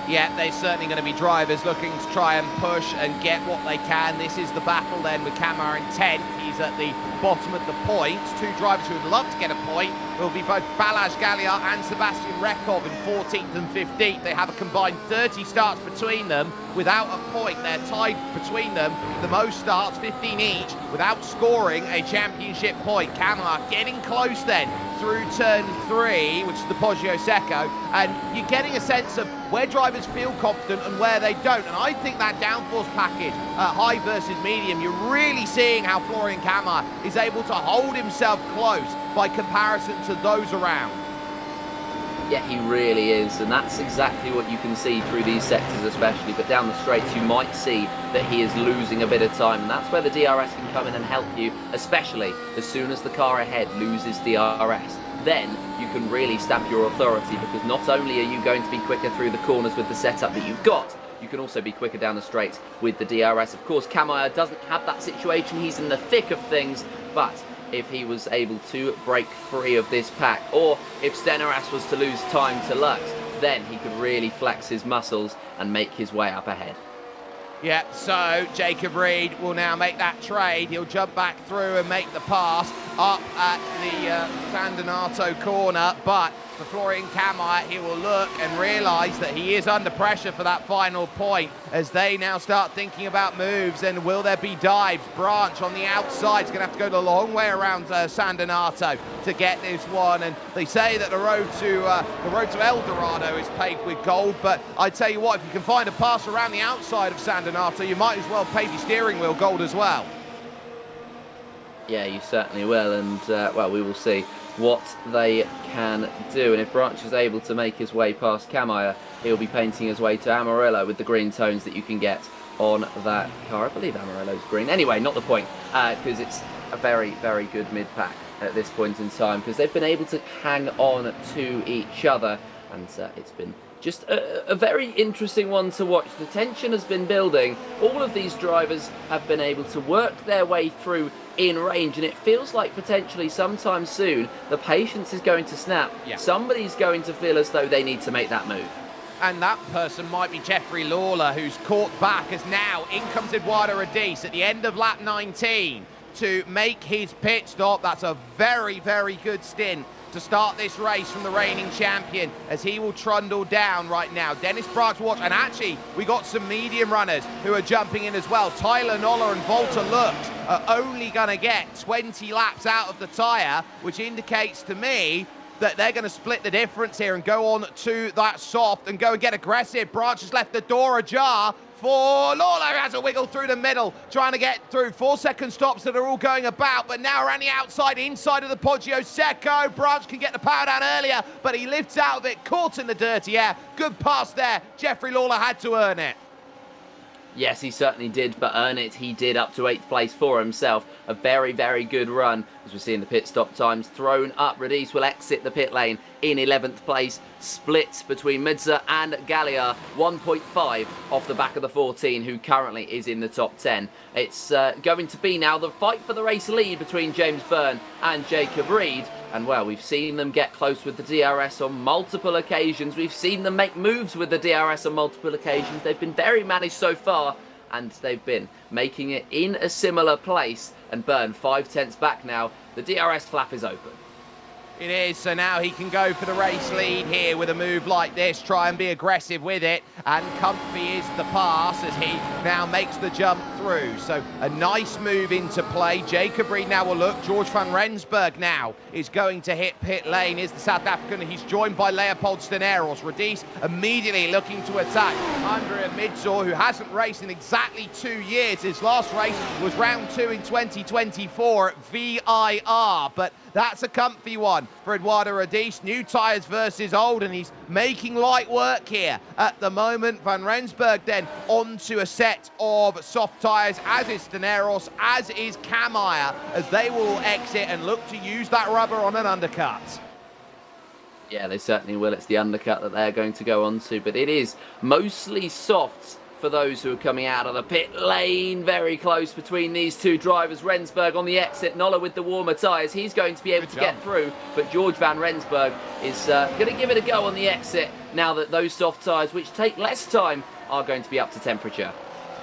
Yeah, they're certainly going to be drivers looking to try and push and get what they can. This is the battle then with Kamar in 10th. He's at the bottom of the points. 2 drivers who would love to get a point will be both Balázs Galliard and Sebastian Rekov in 14th and 15th. They have a combined 30 starts between them without a point. They're tied between them, the most starts, 15 each, without scoring a championship point. Kamar getting close then through turn 3, which is the Poggio Secco, and you're getting a sense of where drivers feel confident and where they don't. And I think that downforce package, high versus medium, you're really seeing how Florian Kamar is able to hold himself close by comparison to those around. Yeah, he really is, and that's exactly what you can see through these sectors especially, but down the straights you might see that he is losing a bit of time, and that's where the DRS can come in and help you, especially as soon as the car ahead loses DRS. Then you can really stamp your authority, because not only are you going to be quicker through the corners with the setup that you've got, you can also be quicker down the straights with the DRS. Of course, Kamar doesn't have that situation, he's in the thick of things, but if he was able to break free of this pack, or if Steneras was to lose time to Lux, then he could really flex his muscles and make his way up ahead. Yeah, so Jacob Reed will now make that trade. He'll jump back through and make the pass up at the San Donato corner, but for Florian Kamar, he will look and realise that he is under pressure for that final point as they now start thinking about moves, and will there be dives? Branch on the outside is going to have to go the long way around San Donato to get this one, and they say that the road to El Dorado is paved with gold, but I tell you what, if you can find a pass around the outside of San Donato, you might as well pave your steering wheel gold as well. Yeah, you certainly will, and well, we will see what they can do. And if Branch is able to make his way past Kamar, he'll be painting his way to Amarillo with the green tones that you can get on that car. I believe Amarillo's green. Anyway, not the point, because it's a very, very good mid-pack at this point in time, because they've been able to hang on to each other, and it's been just a very interesting one to watch. The tension has been building. All of these drivers have been able to work their way through in range, and it feels like potentially sometime soon the patience is going to snap. Yeah. Somebody's going to feel as though they need to make that move. And that person might be Jeffrey Lawler, who's caught back, as now in comes Eduardo Radice at the end of lap 19 to make his pit stop. That's a very, very good stint to start this race from the reigning champion, as he will trundle down right now. Dennis Branch watch, and actually we got some medium runners who are jumping in as well. Tyler Noller and Volta Lux are only going to get 20 laps out of the tyre, which indicates to me that they're going to split the difference here and go on to that soft and go and get aggressive. Branch has left the door ajar for Lawler, who has a wiggle through the middle, trying to get through. 4-second stops that are all going about, but now around the outside, inside of the Poggio Secco. Branch can get the power down earlier, but he lifts out of it, caught in the dirty air. Good pass there. Jeffrey Lawler had to earn it. Yes, he certainly did, but earn it he did, up to 8th place for himself. A very, very good run. As we see in the pit stop times thrown up, Radice will exit the pit lane in 11th place, split between Midza and Gallia, 1.5 off the back of the 14, who currently is in the top 10. It's going to be now the fight for the race lead between James Byrne and Jacob Reed. And, well, we've seen them get close with the DRS on multiple occasions. We've seen them make moves with the DRS on multiple occasions. They've been very managed so far, and they've been making it in a similar place. And Byrne 5/10 back now. The DRS flap is open. It is, so now he can go for the race lead here with a move like this, try and be aggressive with it, and comfy is the pass as he now makes the jump through. So a nice move into play. Jacob Reed now will look. George van Rensburg now is going to hit pit lane. Is the South African. He's joined by Leopold Steneros. Radice immediately looking to attack Andrea Midzor, who hasn't raced in exactly 2 years. His last race was round 2 in 2024 at VIR, but that's a comfy one for Eduardo Radice. New tyres versus old, and he's making light work here at the moment. Van Rensburg then onto a set of soft tyres, as is Steneros, as is Kamaya, as they will exit and look to use that rubber on an undercut. Yeah, they certainly will. It's the undercut that they're going to go onto, but it is mostly softs for those who are coming out of the pit lane. Very close between these two drivers. Rensburg on the exit, Nolla with the warmer tyres. He's going to be able to get through, but George van Rensburg is going to give it a go on the exit now that those soft tyres, which take less time, are going to be up to temperature.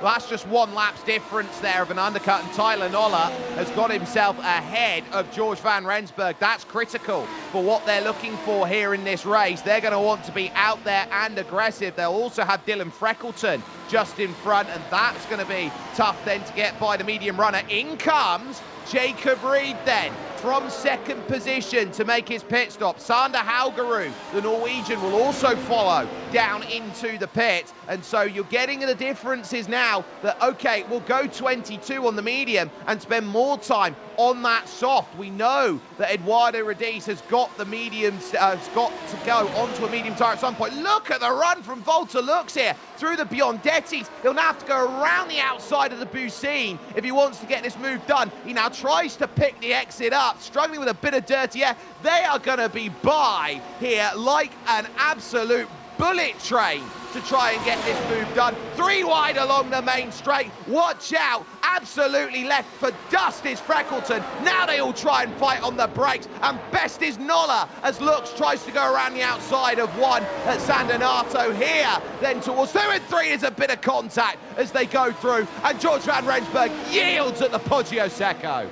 Well, that's just 1 lap's difference there of an undercut, and Tyler Nolla has got himself ahead of George van Rensburg. That's critical for what they're looking for here in this race. They're going to want to be out there and aggressive. They'll also have Dylan Freckleton just in front, and that's going to be tough then to get by the medium runner. In comes Jacob Reed then from second position to make his pit stop. Sander Haugerud, the Norwegian, will also follow down into the pit. And so you're getting the differences now that, okay, we'll go 22 on the medium and spend more time on that soft. We know that Eduardo Radice has got the medium, has got to go onto a medium tyre at some point. Look at the run from Volta Lux here through the Biondettis. He'll now have to go around the outside of the Bucine if he wants to get this move done. He now tries to pick the exit up, struggling with a bit of dirty air. They are going to be by here like an absolute bullet train to try and get this move done. 3 wide along the main straight. Watch out. Absolutely left for dust is Freckleton. Now they all try and fight on the brakes. And best is Nolla as Lux tries to go around the outside of 1 at San Donato here. Then towards 2 and 3 is a bit of contact as they go through. And George van Rensburg yields at the Poggio Secco.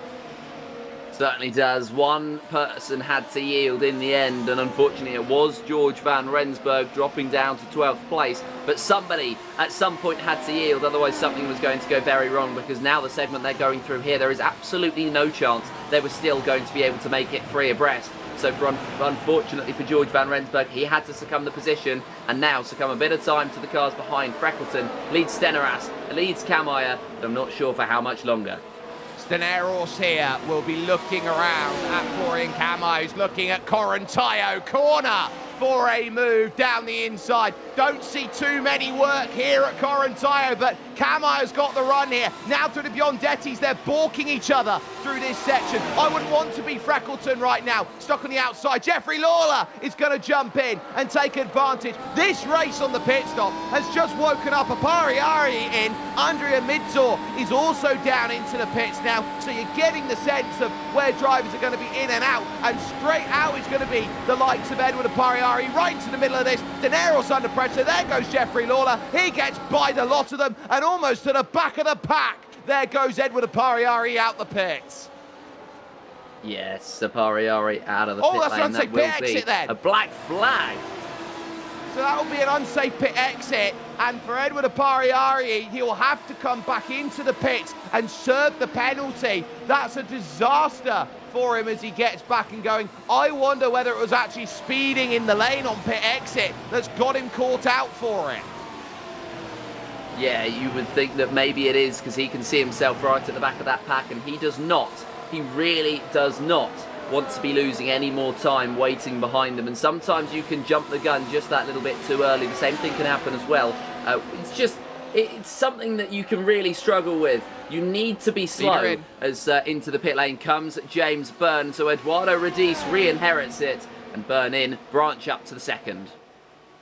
Certainly does. One person had to yield in the end, and unfortunately it was George van Rensburg dropping down to 12th place. But somebody at some point had to yield, otherwise something was going to go very wrong, because now the segment they're going through here, there is absolutely no chance they were still going to be able to make it 3 abreast. So unfortunately for George van Rensburg, he had to succumb the position, and now succumb a bit of time to the cars behind. Freckleton leads Steneras, leads Kamaya, but I'm not sure for how much longer. Steneros here will be looking around at Florian Camo, who's looking at Corantayo. Corner for a move down the inside. Don't see too many work here at Corantayo, but Camo's got the run here. Now through the Biondettis, they're balking each other through this section. I wouldn't want to be Freckleton right now, stuck on the outside. Jeffrey Lawler is going to jump in and take advantage. This race on the pit stop has just woken up a Pariari in. Andrea Midzor is also down into the pits now, so you're getting the sense of where drivers are going to be in and out, and straight out is going to be the likes of Edward Pariari right into the middle of this. Steneros under pressure. There goes Jeffrey Lawler. He gets by the lot of them and almost to the back of the pack. There goes Edward Pariari out the pits. Yes, Pariari out of the pit that's lane. an unsafe pit exit then. A black flag. So that will be an unsafe pit exit, and for Edward Pariari, he'll have to come back into the pits and serve the penalty. That's a disaster for him as he gets back and going. I wonder whether it was actually speeding in the lane on pit exit that's got him caught out for it. Yeah, you would think that maybe it is, because he can see himself right at the back of that pack, and he does not. He really does not want to be losing any more time waiting behind them. And sometimes you can jump the gun just that little bit too early. The same thing can happen as well. It's something that you can really struggle with. You need to be slow as into the pit lane comes James Byrne. So Eduardo Radice re-inherits it. and burn in, branch up to the second.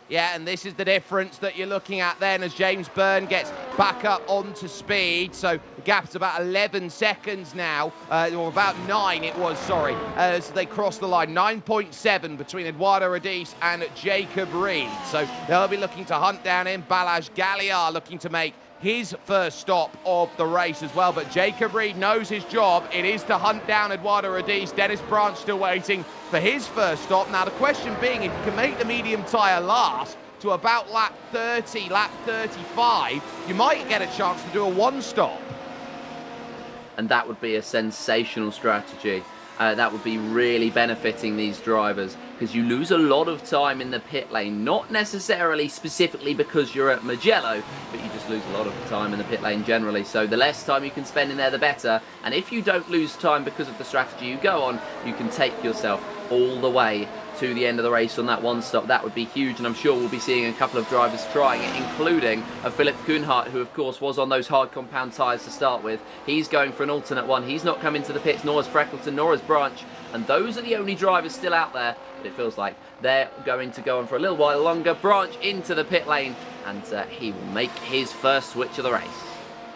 Yeah, and this is the difference that you're looking at then as James Byrne gets back up onto speed. So the gap's about 11 seconds now, or about 9 it was, sorry, as they cross the line. 9.7 between Eduardo Rodis and Jacob Reed. So they'll be looking to hunt down him. Balazs Galliard looking to make his first stop of the race as well. But Jacob Reed knows his job. It is to hunt down Eduardo Rodis. Dennis Branch still waiting for his first stop. Now, the question being, if you can make the medium tyre last to about lap 30, lap 35, you might get a chance to do a one-stop. And that would be a sensational strategy. That would be really benefiting these drivers, because you lose a lot of time in the pit lane, not necessarily specifically because you're at Mugello, but you just lose a lot of time in the pit lane generally. So the less time you can spend in there, the better. And if you don't lose time because of the strategy you go on, you can take yourself all the way to the end of the race on that one stop. That would be huge, and I'm sure we'll be seeing a couple of drivers trying it, including a Philipp Kühnhardt, who of course was on those hard compound tyres to start with. He's going for an alternate one. He's not coming to the pits, nor is Freckleton, nor is Branch, and those are the only drivers still out there, but it feels like they're going to go on for a little while longer. Branch into the pit lane, and he will make his first switch of the race.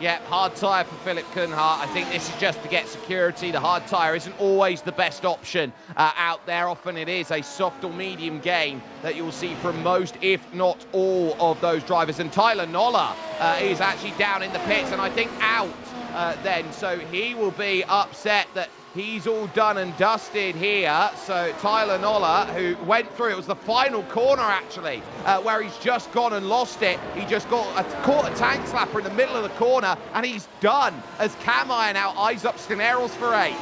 Yeah, hard tyre for Philipp Kühnhardt. I think this is just to get security. The hard tyre isn't always the best option out there. Often it is a soft or medium gain that you'll see from most, if not all, of those drivers. And Tyler Noller is actually down in the pits, and I think out then. So he will be upset that he's all done and dusted here. So Tyler Noller, who went through, it was the final corner actually, where he's just gone and lost it. He just caught a tank slapper in the middle of the corner, and he's done as Kamai now eyes up Skineros for 8th.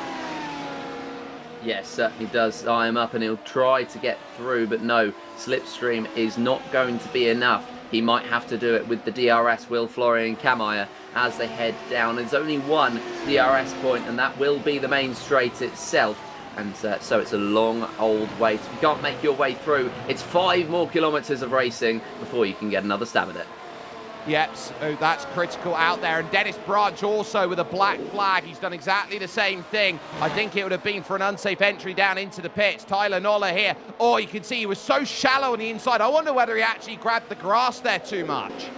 Yes, certainly does eye him up, and he'll try to get through, but no, slipstream is not going to be enough. He might have to do it with the DRS, Will Florian Kamaya, as they head down. There's only one DRS point, and that will be the main straight itself. And so it's a long old wait. If you can't make your way through, it's 5 more kilometres of racing before you can get another stab at it. Yep, so that's critical out there. And Dennis Branch also with a black flag. He's done exactly the same thing. I think it would have been for an unsafe entry down into the pits. Tyler Noller here. Oh, you can see he was so shallow on the inside. I wonder whether he actually grabbed the grass there too much.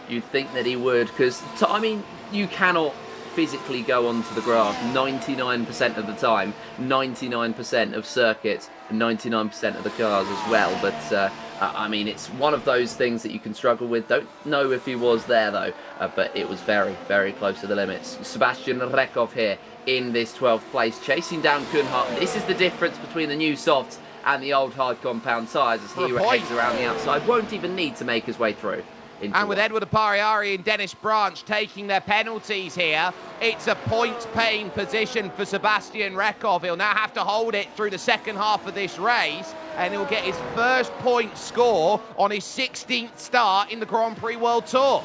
You'd think that he would, because, I mean, you cannot physically go onto the grass 99% of the time, 99% of circuits, and 99% of the cars as well. But I mean, it's one of those things that you can struggle with. Don't know if he was there though, but it was very, very close to the limits. Sebastian Rekov here in this 12th place, chasing down Kühnhardt. This is the difference between the new softs and the old hard compound tyres, as he heads around the outside. Won't even need to make his way through. And with Edward Apariari and Dennis Branch taking their penalties here, it's a points-paying position for Sebastian Rekov. He'll now have to hold it through the second half of this race, and he'll get his first point score on his 16th start in the Grand Prix World Tour.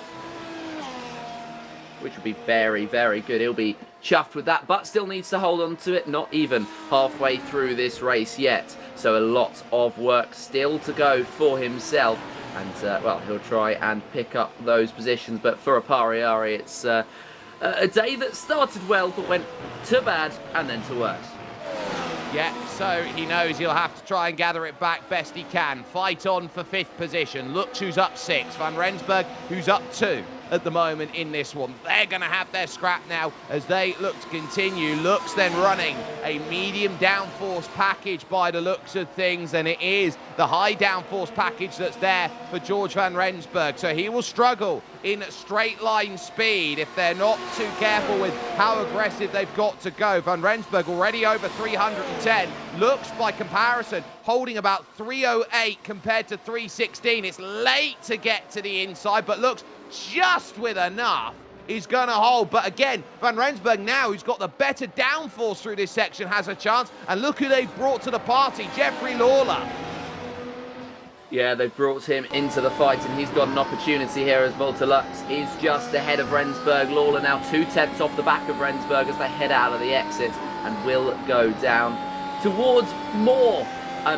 Which would be very, very good. He'll be chuffed with that, but still needs to hold on to it. Not even halfway through this race yet. So a lot of work still to go for himself. And, well, he'll try and pick up those positions. But for Apariari, it's a day that started well, but went to bad and then to worse. Yeah, so he knows he'll have to try and gather it back best he can. Fight on for 5th position. Looks who's up 6. Van Rensburg, who's up 2 at the moment in this one. They're going to have their scrap now as they look to continue. Looks then running a medium downforce package by the looks of things, and it is the high downforce package that's there for George Van Rensburg. So he will struggle in straight line speed if they're not too careful with how aggressive they've got to go. Van Rensburg already over 310. Looks by comparison holding about 308 compared to 316. It's late to get to the inside, but looks just with enough is going to hold. But again, Van Rensburg now, who's got the better downforce through this section, has a chance. And look who they've brought to the party, Jeffrey Lawler. Yeah, they've brought him into the fight, and he's got an opportunity here as Volta Lux is just ahead of Rensburg. Lawler now 2/10 off the back of Rensburg as they head out of the exit and will go down towards more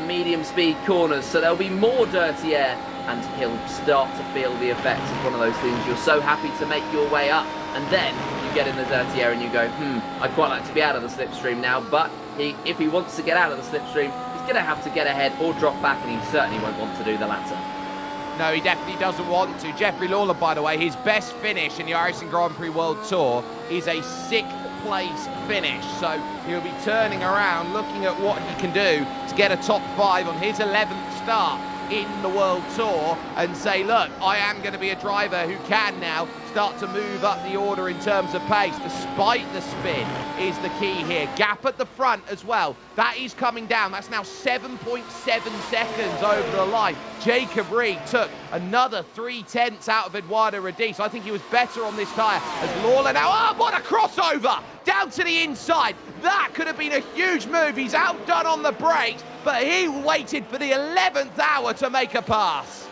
medium speed corners. So there'll be more dirty air, and he'll start to feel the effects of one of those things. You're so happy to make your way up, and then you get in the dirty air and you go, I'd quite like to be out of the slipstream now. But if he wants to get out of the slipstream, he's going to have to get ahead or drop back, and he certainly won't want to do the latter. No, he definitely doesn't want to. Jeffrey Lawler, by the way, his best finish in the iRacing Grand Prix World Tour is a 6th place finish. So he'll be turning around, looking at what he can do to get a top 5 on his 11th start in the World Tour and say, look, I am going to be a driver who can now start to move up the order in terms of pace, despite the spin is the key here. Gap at the front as well. That is coming down. That's now 7.7 seconds over the line. Jacob Reed took another 3/10 out of Eduardo Radice. I think he was better on this tyre as Lawler now, oh, what a crossover! Down to the inside. That could have been a huge move. He's outdone on the brakes, but he waited for the 11th hour to make a pass.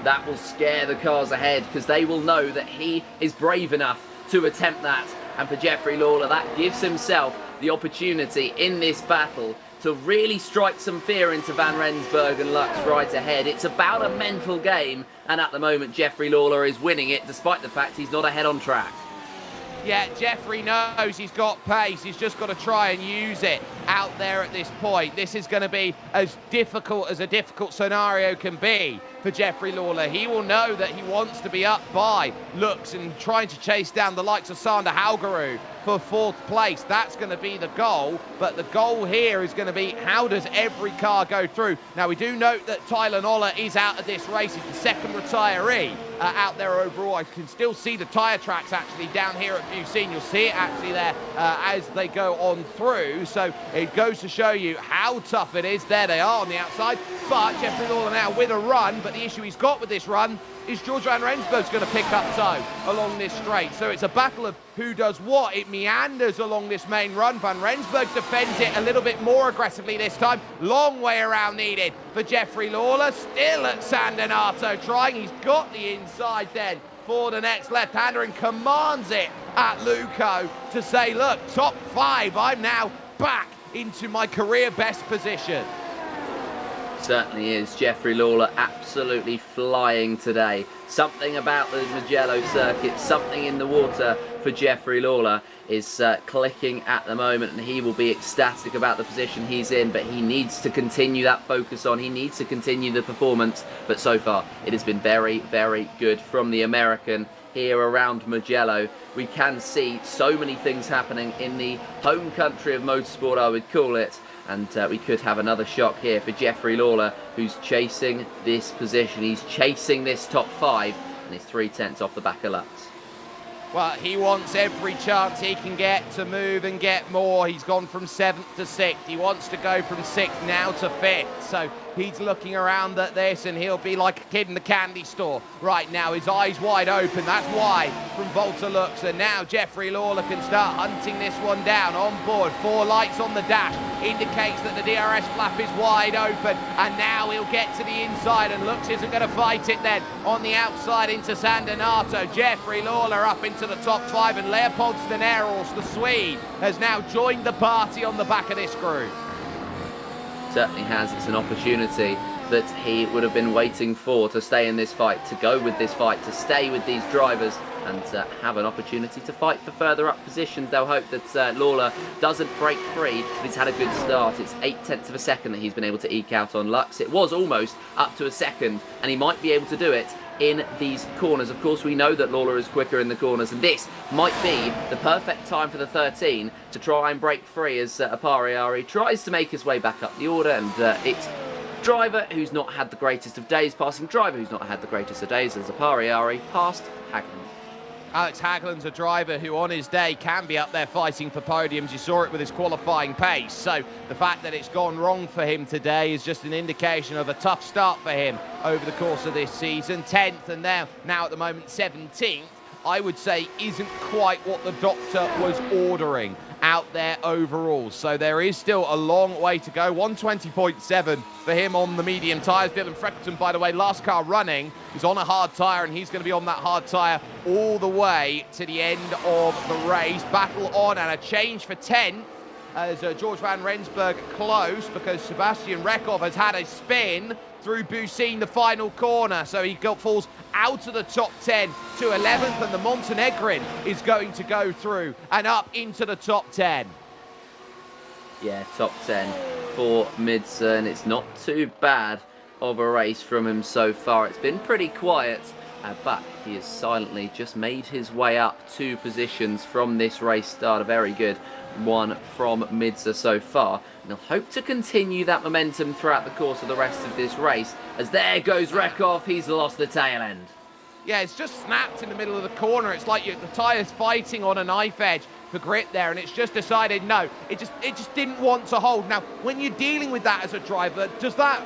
That will scare the cars ahead, because they will know that he is brave enough to attempt that. And for Jeffrey Lawler, that gives himself the opportunity in this battle to really strike some fear into Van Rensburg and Lux right ahead. It's about a mental game, and at the moment Jeffrey Lawler is winning it, despite the fact he's not ahead on track. Yeah, Jeffrey knows he's got pace. He's just got to try and use it out there at this point. This is going to be as difficult as a difficult scenario can be for Jeffrey Lawler. He will know that he wants to be up by Lux and trying to chase down the likes of Sander Haugerud for 4th place. That's going to be the goal, but the goal here is going to be, how does every car go through? Now, we do note that Tyler Noller is out of this race. He's the 2nd retiree out there overall. I can still see the tyre tracks actually down here at Bucine. You'll see it actually there as they go on through. So it goes to show you how tough it is. There they are on the outside, but Jeffrey Lawler now with a run, but the issue he's got with this run is George Van Rensburg's going to pick up tow along this straight. So it's a battle of who does what. It meanders along this main run. Van Rensburg defends it a little bit more aggressively this time. Long way around needed for Jeffrey Lawler. Still at San Donato trying. He's got the inside then for the next left-hander and commands it at Luco to say, look, top 5, I'm now back into my career best position. Certainly is. Jeffrey Lawler absolutely flying today. Something about the Mugello circuit, something in the water for Jeffrey Lawler is clicking at the moment, and he will be ecstatic about the position he's in, but he needs to continue that focus on. He needs to continue the performance, but so far it has been very, very good from the American here around Mugello. We can see so many things happening in the home country of motorsport, I would call it. And we could have another shock here for Jeffrey Lawler, who's chasing this position. He's chasing this top 5, and he's 3/10 off the back of Lux. Well, he wants every chance he can get to move and get more. He's gone from 7th to 6th. He wants to go from 6th now to 5th. So he's looking around at this, and he'll be like a kid in the candy store right now. His eyes wide open. That's why from Volta Lux. And now Jeffrey Lawler can start hunting this one down on board. 4 lights on the dash indicates that the DRS flap is wide open. And now he'll get to the inside, and Lux isn't going to fight it then on the outside into San Donato. Jeffrey Lawler up into the top 5, and Leopold Steneros, the Swede, has now joined the party on the back of this group. Certainly has. It's an opportunity that he would have been waiting for, to stay in this fight, to go with this fight, to stay with these drivers, and have an opportunity to fight for further up positions. They'll hope that Lawler doesn't break free, but he's had a good start. It's 0.8 of a second that he's been able to eke out on Lux. It was almost up to a second, and he might be able to do it in these corners. Of course, we know that Lawler is quicker in the corners, and this might be the perfect time for the 13 to try and break free as Apariari tries to make his way back up the order. And it's driver who's not had the greatest of days passing driver who's not had the greatest of days as Apariari passed Hagland. Alex Hagland's a driver who on his day can be up there fighting for podiums. You saw it with his qualifying pace. So the fact that it's gone wrong for him today is just an indication of a tough start for him over the course of this season. 10th and now at the moment 17th, I would say isn't quite what the doctor was ordering out there overall. So there is still a long way to go. 120.7 for him on the medium tyres. Dylan Freckleton, by the way, last car running, is on a hard tyre, and he's going to be on that hard tyre all the way to the end of the race. Battle on, and a change for 10th as George Van Rensburg close, because Sebastian Rekov has had a spin through Bucine, the final corner, so he falls out of the top 10 to 11th, and the Montenegrin is going to go through and up into the top 10. Yeah, top 10 for Midser, and it's not too bad of a race from him so far. It's been pretty quiet, but he has silently just made his way up 2 positions from this race start. A very good one from Midser so far, and he'll hope to continue that momentum throughout the course of the rest of this race, as there goes Rekov. He's lost the tail end. Yeah, it's just snapped in the middle of the corner. It's like the tyre's fighting on a knife edge for grip there, and it's just decided no, it just didn't want to hold. Now, when you're dealing with that as a driver, does that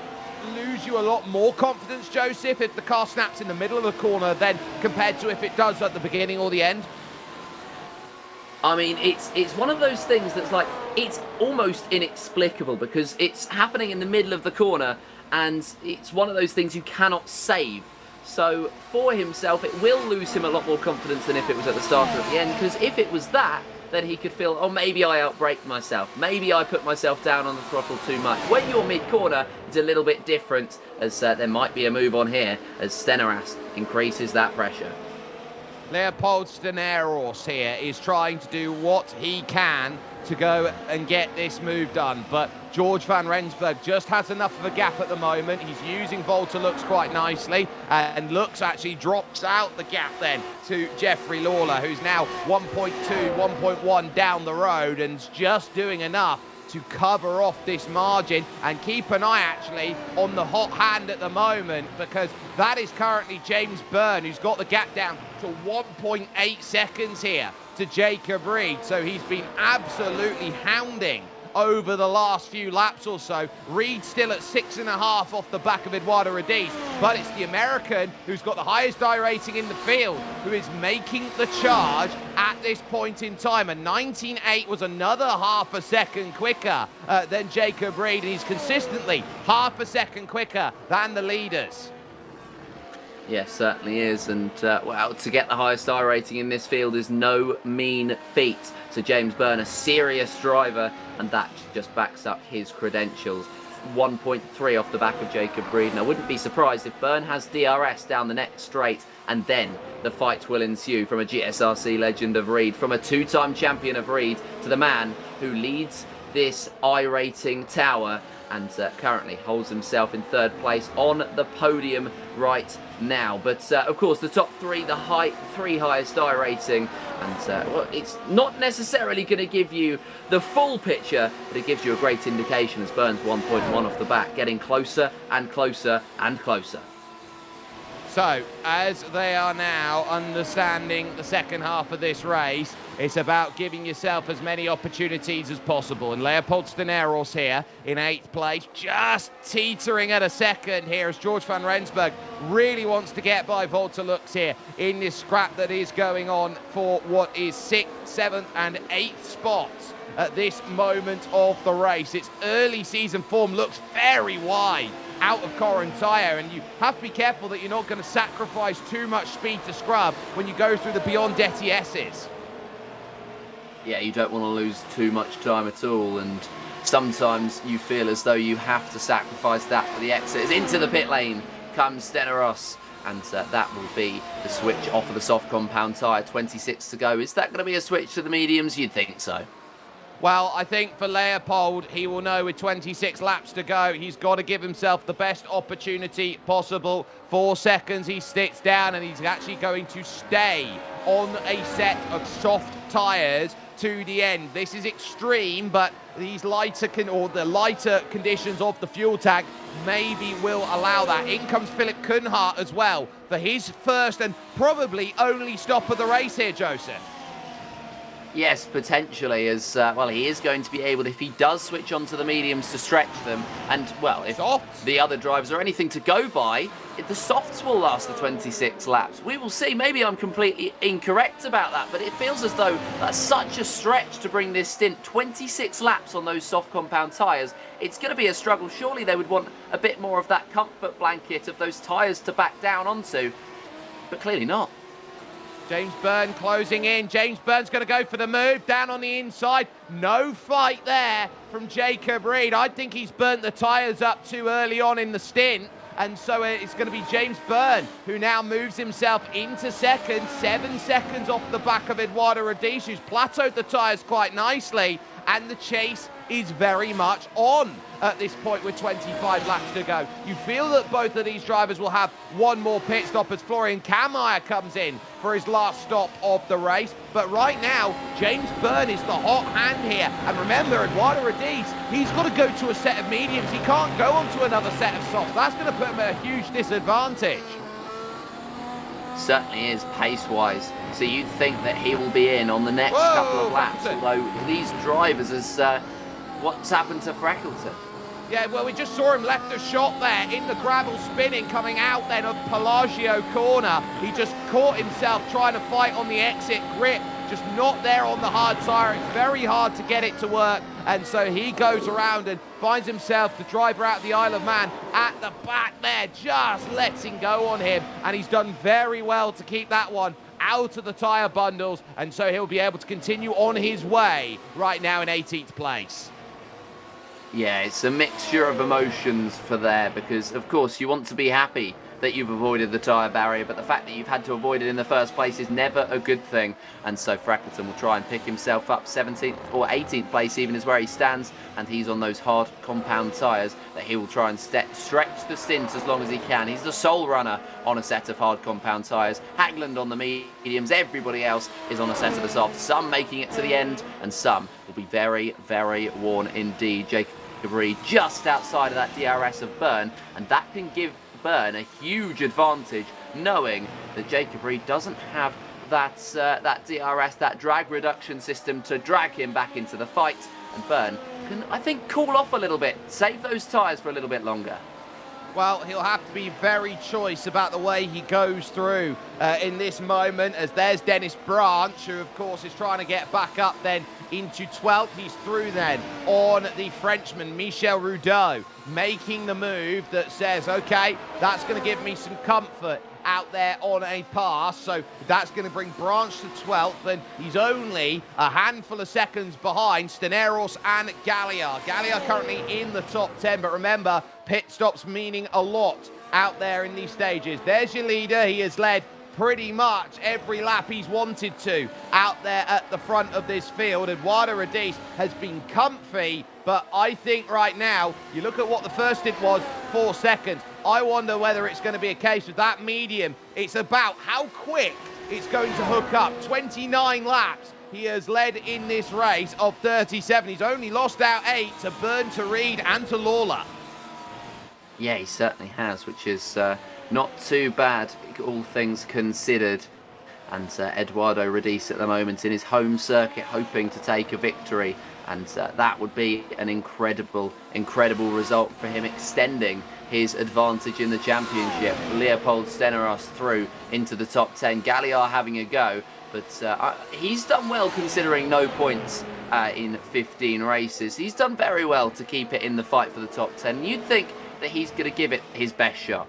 lose you a lot more confidence, Joseph, if the car snaps in the middle of the corner then compared to if it does at the beginning or the end? I mean, it's one of those things that's like, it's almost inexplicable because it's happening in the middle of the corner, and it's one of those things you cannot save. So for himself, it will lose him a lot more confidence than if it was at the start or at the end, because if it was that, then he could feel, oh, maybe I outbraked myself. Maybe I put myself down on the throttle too much. When you're mid-corner, it's a little bit different, as there might be a move on here as Steneras increases that pressure. Leopold Steneros here is trying to do what he can to go and get this move done, but George van Rensburg just has enough of a gap at the moment. He's using Volta Lux quite nicely, and Lux actually drops out the gap then to Jeffrey Lawler, who's now 1.2, 1.1 down the road, and just doing enough to cover off this margin. And keep an eye actually on the hot hand at the moment, because that is currently James Byrne, who's got the gap down to 1.8 seconds here to Jacob Reed. So he's been absolutely hounding over the last few laps or so. Reed still at 6.5 off the back of Eduardo Radiz, but it's the American who's got the highest iRating in the field who is making the charge at this point in time. And 19.8 was another half a second quicker than Jacob Reed, and he's consistently half a second quicker than the leaders. Yes, certainly is, and well, to get the highest iRating in this field is no mean feat. So James Byrne, a serious driver, and that just backs up his credentials. 1.3 off the back of Jacob Reed, and I wouldn't be surprised if Byrne has DRS down the next straight, and then the fight will ensue from a GSRC legend of Reed, from a 2-time champion of Reed, to the man who leads this iRating tower and currently holds himself in 3rd place on the podium right now. But of course, the top 3, the 3 highest iRating, and well, it's not necessarily going to give you the full picture, but it gives you a great indication as Byrne's 1.1 off the back, getting closer and closer and closer. So, as they are now understanding the second half of this race, it's about giving yourself as many opportunities as possible. And Leopold Steneros here in 8th place, just teetering at a second here as George van Rensburg really wants to get by Volta Lux here in this scrap that is going on for what is 6th, 7th and 8th spots at this moment of the race. Its early season form looks very wide out of Corin tyre, and you have to be careful that you're not going to sacrifice too much speed to scrub when you go through the beyond DTSs. Yeah, you don't want to lose too much time at all, and sometimes you feel as though you have to sacrifice that for the exits. Into the pit lane comes Steneros, and that will be the switch off of the soft compound tyre. 26 to go. Is that going to be a switch to the mediums? You'd think so. Well, I think for Leopold, he will know with 26 laps to go, he's got to give himself the best opportunity possible. 4 seconds he sticks down, and he's actually going to stay on a set of soft tyres to the end. This is extreme, but these lighter conditions of the fuel tank maybe will allow that. In comes Philip Kunhart as well for his first and probably only stop of the race here, Joseph. Yes, potentially, as well, he is going to be able, if he does switch onto the mediums, to stretch them. And, well, if Softs. The other drivers are anything to go by, the softs will last the 26 laps. We will see. Maybe I'm completely incorrect about that, but it feels as though that's such a stretch to bring this stint. 26 laps on those soft compound tyres. It's going to be a struggle. Surely they would want a bit more of that comfort blanket of those tyres to back down onto, but clearly not. James Byrne closing in. James Byrne's going to go for the move down on the inside. No fight there from Jacob Reed. I think he's burnt the tyres up too early on in the stint. And so it's going to be James Byrne who now moves himself into second. 7 seconds off the back of Eduardo Radiz, who's plateaued the tyres quite nicely. And the chase is very much on at this point with 25 laps to go. You feel that both of these drivers will have one more pit stop as Florian Kammeier comes in for his last stop of the race. But right now, James Byrne is the hot hand here. And remember, Eduardo Radice, he's got to go to a set of mediums. He can't go on to another set of softs. That's going to put him at a huge disadvantage. Certainly is pace-wise. So you'd think that he will be in on the next couple of laps. Although these drivers, what's happened to Freckleton? Yeah, well, we just saw him left a shot there in the gravel spinning, coming out then of Pelagio corner. He just caught himself trying to fight on the exit grip, just not there on the hard tyre. It's very hard to get it to work. And so he goes around and finds himself the driver out of the Isle of Man at the back there, just letting go on him. And he's done very well to keep that one out of the tyre bundles. And so he'll be able to continue on his way right now in 18th place. Yeah, it's a mixture of emotions for there because, of course, you want to be happy that you've avoided the tyre barrier, but the fact that you've had to avoid it in the first place is never a good thing. And so Freckleton will try and pick himself up. 17th or 18th place even is where he stands, and he's on those hard compound tyres that he will try and stretch the stint as long as he can. He's the sole runner on a set of hard compound tyres. Hagland on the mediums, everybody else is on a set of the softs. Some making it to the end, and some will be very, very worn indeed. Jacob Reed just outside of that DRS of Byrne, and that can give Byrne a huge advantage, knowing that Jacob Reed doesn't have that DRS, that drag reduction system to drag him back into the fight, and Byrne can, I think, cool off a little bit, save those tyres for a little bit longer. Well, he'll have to be very choice about the way he goes through in this moment, as there's Dennis Branch, who of course is trying to get back up then into 12th. He's through then on the Frenchman, Michel Rudeau, making the move that says, okay, that's going to give me some comfort out there on a pass. So that's going to bring Branch to 12th, and he's only a handful of seconds behind Steneros and Galliard. Galliard currently in the top 10, but remember, pit stops meaning a lot out there in these stages. There's your leader. He has led pretty much every lap he's wanted to out there at the front of this field. Eduardo Radice has been comfy, but I think right now, you look at what the first stint was, 4 seconds. I wonder whether it's going to be a case of that medium. It's about how quick it's going to hook up. 29 laps he has led in this race of 37. He's only lost out 8 to Byrne, to Reed and to Lawler. Yeah, he certainly has, which is not too bad, all things considered. And Eduardo Radice at the moment in his home circuit, hoping to take a victory. And that would be an incredible result for him, extending his advantage in the championship. Leopold Steneros through into the top 10. Galliard having a go, but he's done well considering no points in 15 races. He's done very well to keep it in the fight for the top 10. You'd think that he's going to give it his best shot.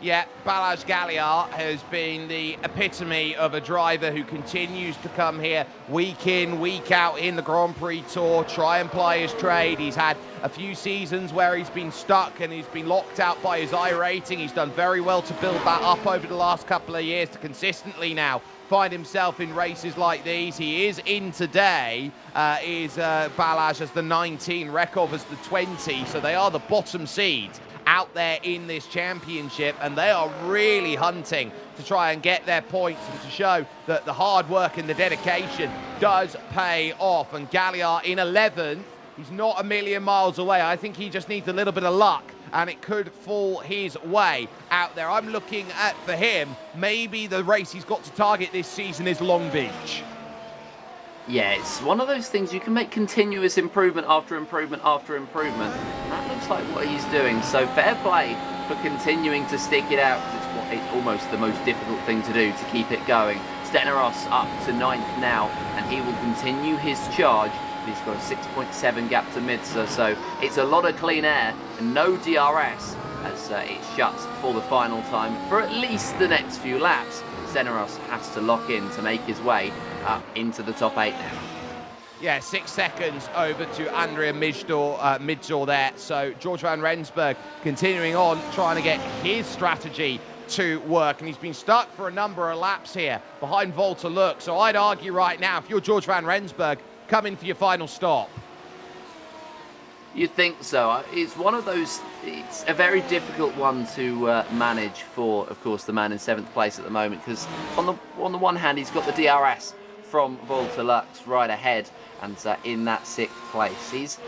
Yeah, Balazs Galliard has been the epitome of a driver who continues to come here week in, week out in the Grand Prix Tour, try and ply his trade. He's had a few seasons where he's been stuck and he's been locked out by his iRacing. He's done very well to build that up over the last couple of years to consistently now find himself in races like these. He is in today, Balazs as the 19, Rekov as the 20, so they are the bottom seeds out there in this championship, and they are really hunting to try and get their points and to show that the hard work and the dedication does pay off. And Galliard in 11th, he's not a million miles away. I think he just needs a little bit of luck and it could fall his way out there. I'm looking at, for him, maybe the race he's got to target this season is Long Beach. Yeah, it's one of those things you can make continuous improvement after improvement after improvement. That looks like what he's doing. So fair play for continuing to stick it out, because it's almost the most difficult thing to do, to keep it going. Steneros up to 9th now, and he will continue his charge. He's got a 6.7 gap to Midser, so it's a lot of clean air and no DRS as it shuts for the final time for at least the next few laps. Steneros has to lock in to make his way up into the top 8 now. Yeah, 6 seconds over to Andrea Midzor there. So George van Rensburg continuing on, trying to get his strategy to work. And he's been stuck for a number of laps here behind Volta Look. So I'd argue right now, if you're George van Rensburg, come in for your final stop. You'd think so. It's one of those, it's a very difficult one to manage for, of course, the man in 7th place at the moment, because on the one hand, he's got the DRS from Volta Lux right ahead, and in that 6th place. He's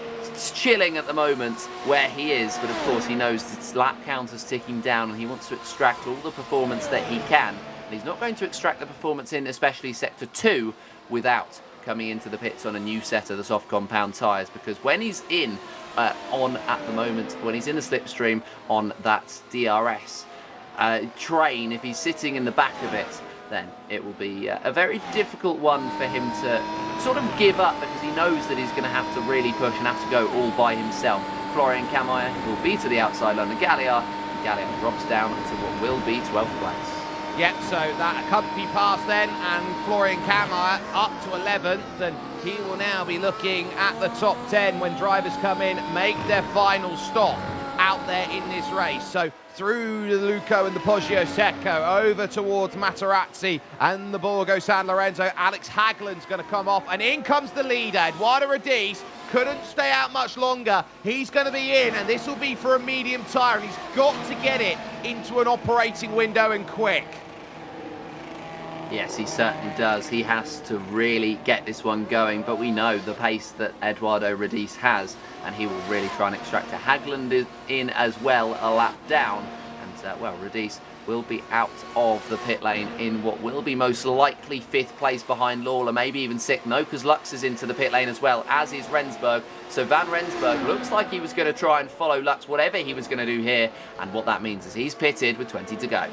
chilling at the moment where he is, but of course he knows his lap counter's ticking down and he wants to extract all the performance that he can. And he's not going to extract the performance in especially Sector 2 without coming into the pits on a new set of the soft compound tyres, because when he's in at the moment, when he's in the slipstream on that DRS train, if he's sitting in the back of it, then it will be a very difficult one for him to sort of give up, because he knows that he's going to have to really push and have to go all by himself. Florian Kammeyer will be to the outside line of Galliard, and Galliard drops down to what will be 12th place. Yep, so that company pass then, and Florian Kammeyer up to 11th, and he will now be looking at the top 10 when drivers come in, make their final stop out there in this race. So through the Luco and the Poggio Secco, over towards Materazzi and the Borgo San Lorenzo. Alex Hagland's going to come off, and in comes the leader. Eduardo Radice couldn't stay out much longer. He's going to be in, and this will be for a medium tyre, and he's got to get it into an operating window and quick. Yes, he certainly does. He has to really get this one going, but we know the pace that Eduardo Radice has, and he will really try and extract it. Hagland is in as well, a lap down, and well, Radice will be out of the pit lane in what will be most likely 5th place behind Lawler, maybe even 6th. No, because Lux is into the pit lane as well, as is Rensburg. So Van Rensburg looks like he was going to try and follow Lux, whatever he was going to do here, and what that means is he's pitted with 20 to go.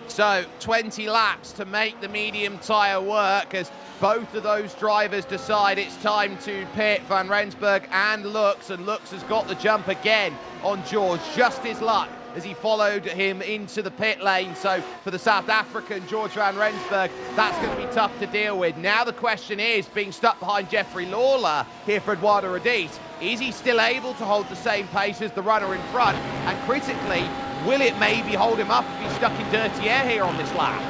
So 20 laps to make the medium tyre work as both of those drivers decide it's time to pit. Van Rensburg and Lux has got the jump again on George, just his luck as he followed him into the pit lane. So for the South African, George Van Rensburg, that's going to be tough to deal with. Now the question is, being stuck behind Jeffrey Lawler here for Eduardo Radice, is he still able to hold the same pace as the runner in front? And critically, will it maybe hold him up if he's stuck in dirty air here on this lap?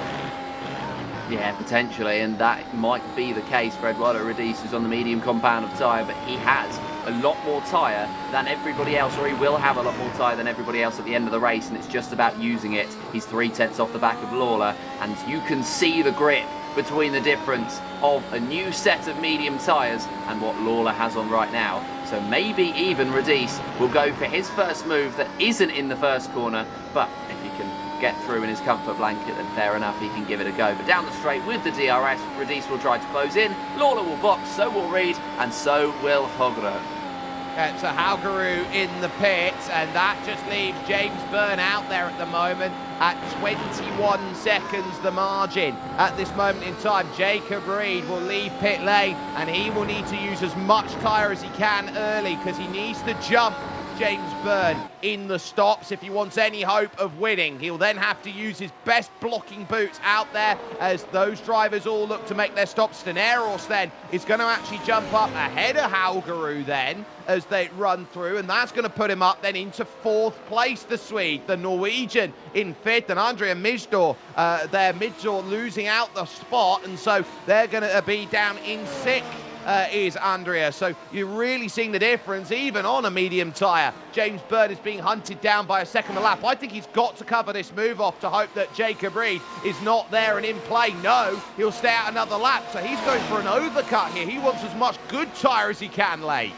Yeah, potentially, and that might be the case for Eduardo Radice, who's on the medium compound of tyre, but he has a lot more tyre than everybody else, or he will have a lot more tyre than everybody else at the end of the race, and it's just about using it. He's 3/10 off the back of Lawler, and you can see the grip between the difference of a new set of medium tyres and what Lawler has on right now. So maybe even Radice will go for his first move that isn't in the first corner, but if he can get through in his comfort blanket, then fair enough, he can give it a go. But down the straight with the DRS, Radice will try to close in, Lawler will box, so will Reed, and so will Hogro. So Haugerud in the pits, and that just leaves James Byrne out there at the moment at 21 seconds the margin. At this moment in time, Jacob Reed will leave pit lane, and he will need to use as much tyre as he can early, because he needs to jump James Byrne in the stops if he wants any hope of winning. He'll then have to use his best blocking boots out there as those drivers all look to make their stops. Steneros then is going to actually jump up ahead of Haugerud then as they run through, and that's going to put him up then into 4th place, the Swede. The Norwegian in 5th, and Andrea Mijdor there, Mijdor losing out the spot, and so they're going to be down in 6th. Is Andrea. So you're really seeing the difference even on a medium tyre. James Byrne is being hunted down by a second a lap. I think he's got to cover this move off to hope that Jacob Reed is not there and in play. No, he'll stay out another lap. So he's going for an overcut here. He wants as much good tyre as he can late.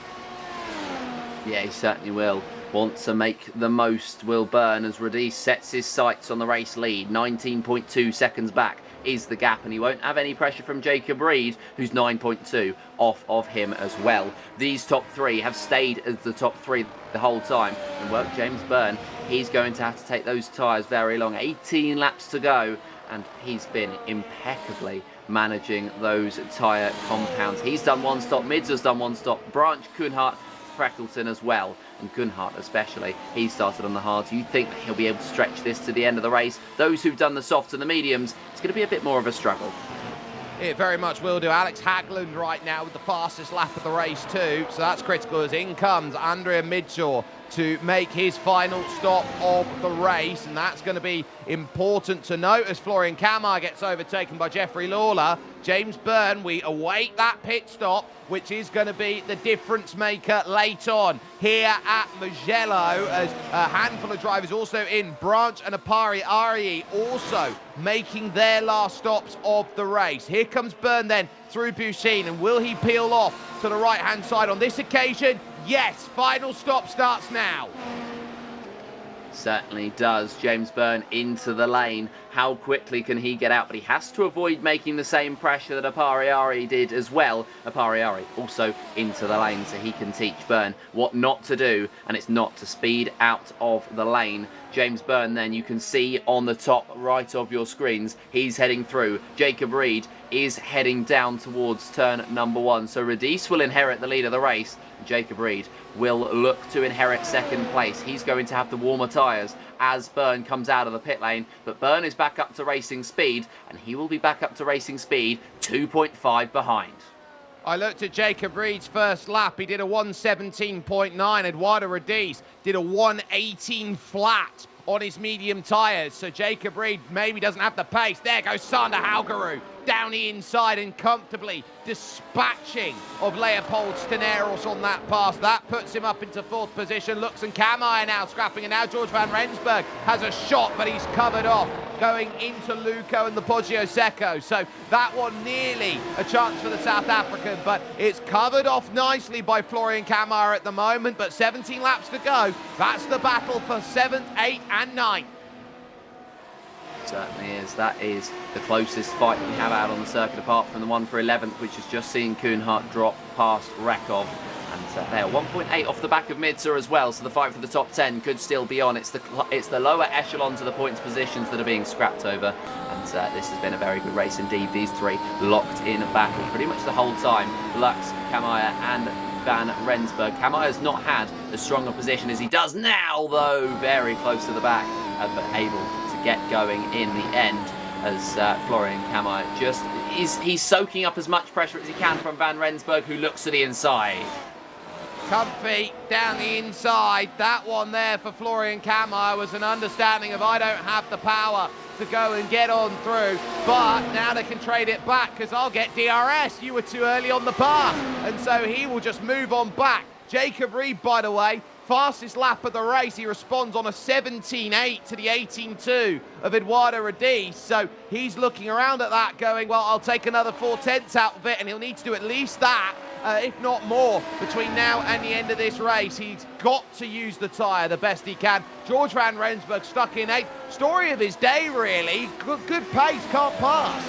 Yeah, he certainly will. Want to make the most, Will Byrne, as Radice sets his sights on the race lead. 19.2 seconds back is the gap, and he won't have any pressure from Jacob Reed, who's 9.2 off of him as well. These top 3 have stayed as the top 3 the whole time, and well, James Byrne, he's going to have to take those tyres very long. 18 laps to go, and he's been impeccably managing those tyre compounds. He's done one stop, Mids has done one stop, Branch, Kuhnhardt, Freckleton as well, and Kuhnhardt especially. He started on the hards. You think that he'll be able to stretch this to the end of the race? Those who've done the softs and the mediums, it's going to be a bit more of a struggle. It very much will do. Alex Hagland right now with the fastest lap of the race too, so that's critical as in comes Andrea Midshaw to make his final stop of the race, and that's going to be important to note as Florian Kammeyer gets overtaken by Jeffrey Lawler. James Byrne, we await that pit stop, which is going to be the difference maker late on here at Mugello, as a handful of drivers also in. Branch and Apari also making their last stops of the race. Here comes Byrne then through Bucine, and will he peel off to the right-hand side on this occasion? Yes, final stop starts now. Certainly does. James Byrne into the lane. How quickly can he get out? But he has to avoid making the same pressure that Apari did as well. Apari also into the lane, so he can teach Byrne what not to do, and it's not to speed out of the lane. James Byrne then, you can see on the top right of your screens, he's heading through. Jacob Reed is heading down towards turn number 1. So Radice will inherit the lead of the race. Jacob Reed will look to inherit second place. He's going to have the warmer tyres as Byrne comes out of the pit lane, but Byrne is back up to racing speed, and he will be back up to racing speed 2.5 behind. I looked at Jacob Reed's first lap. He did a 1:17.9. Eduardo Radice did a 1:18 flat on his medium tyres. So Jacob Reed maybe doesn't have the pace. There goes Sander Haugerud down the inside and comfortably dispatching of Leopold Steneros on that pass. That puts him up into 4th position. Looks and Kammeyer now scrapping, and now George van Rensburg has a shot, but he's covered off going into Luco and the Poggio Secco. So that one nearly a chance for the South African, but it's covered off nicely by Florian Kammeyer at the moment. But 17 laps to go. That's the battle for 7th, 8th and 9th. Certainly is. That is the closest fight we have out on the circuit, apart from the one for 11th, which has just seen Kuhnhardt drop past Rekov. And they're 1.8 off the back of Midser as well, so the fight for the top 10 could still be on. It's the lower echelons of the points positions that are being scrapped over. And this has been a very good race indeed. These three locked in battle pretty much the whole time. Lux, Kammeyer and Van Rensburg. Kameyer's not had as strong a position as he does now, though very close to the back, but able to get going in the end, as Florian Kammeyer just he's soaking up as much pressure as he can from Van Rensburg, who looks to the inside. Comfy down the inside. That one there for Florian Kammeyer was an understanding of, I don't have the power to go and get on through, but now they can trade it back because I'll get DRS. You were too early on the pass, and so he will just move on back. Jacob Reed, by the way, fastest lap of the race. He responds on a 17.8 to the 18.2 of Eduardo Radice. So he's looking around at that going, well, I'll take another 4/10 out of it, and he'll need to do at least that, if not more, between now and the end of this race. He's got to use the tyre the best he can. George van Rensburg stuck in 8th. Story of his day, really. Good pace, can't pass.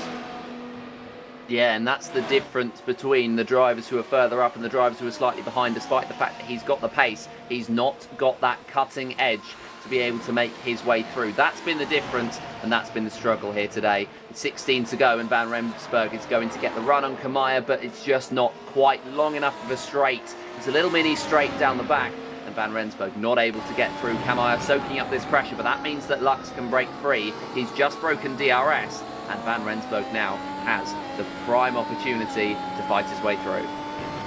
Yeah, and that's the difference between the drivers who are further up and the drivers who are slightly behind. Despite the fact that he's got the pace, he's not got that cutting edge to be able to make his way through. That's been the difference, and that's been the struggle here today. 16 to go, and Van Rensburg is going to get the run on Kammeyer, but it's just not quite long enough of a straight. It's a little mini straight down the back, and Van Rensburg not able to get through. Kammeyer soaking up this pressure, but that means that Lux can break free. He's just broken DRS, and Van Rensburg now has the prime opportunity to fight his way through.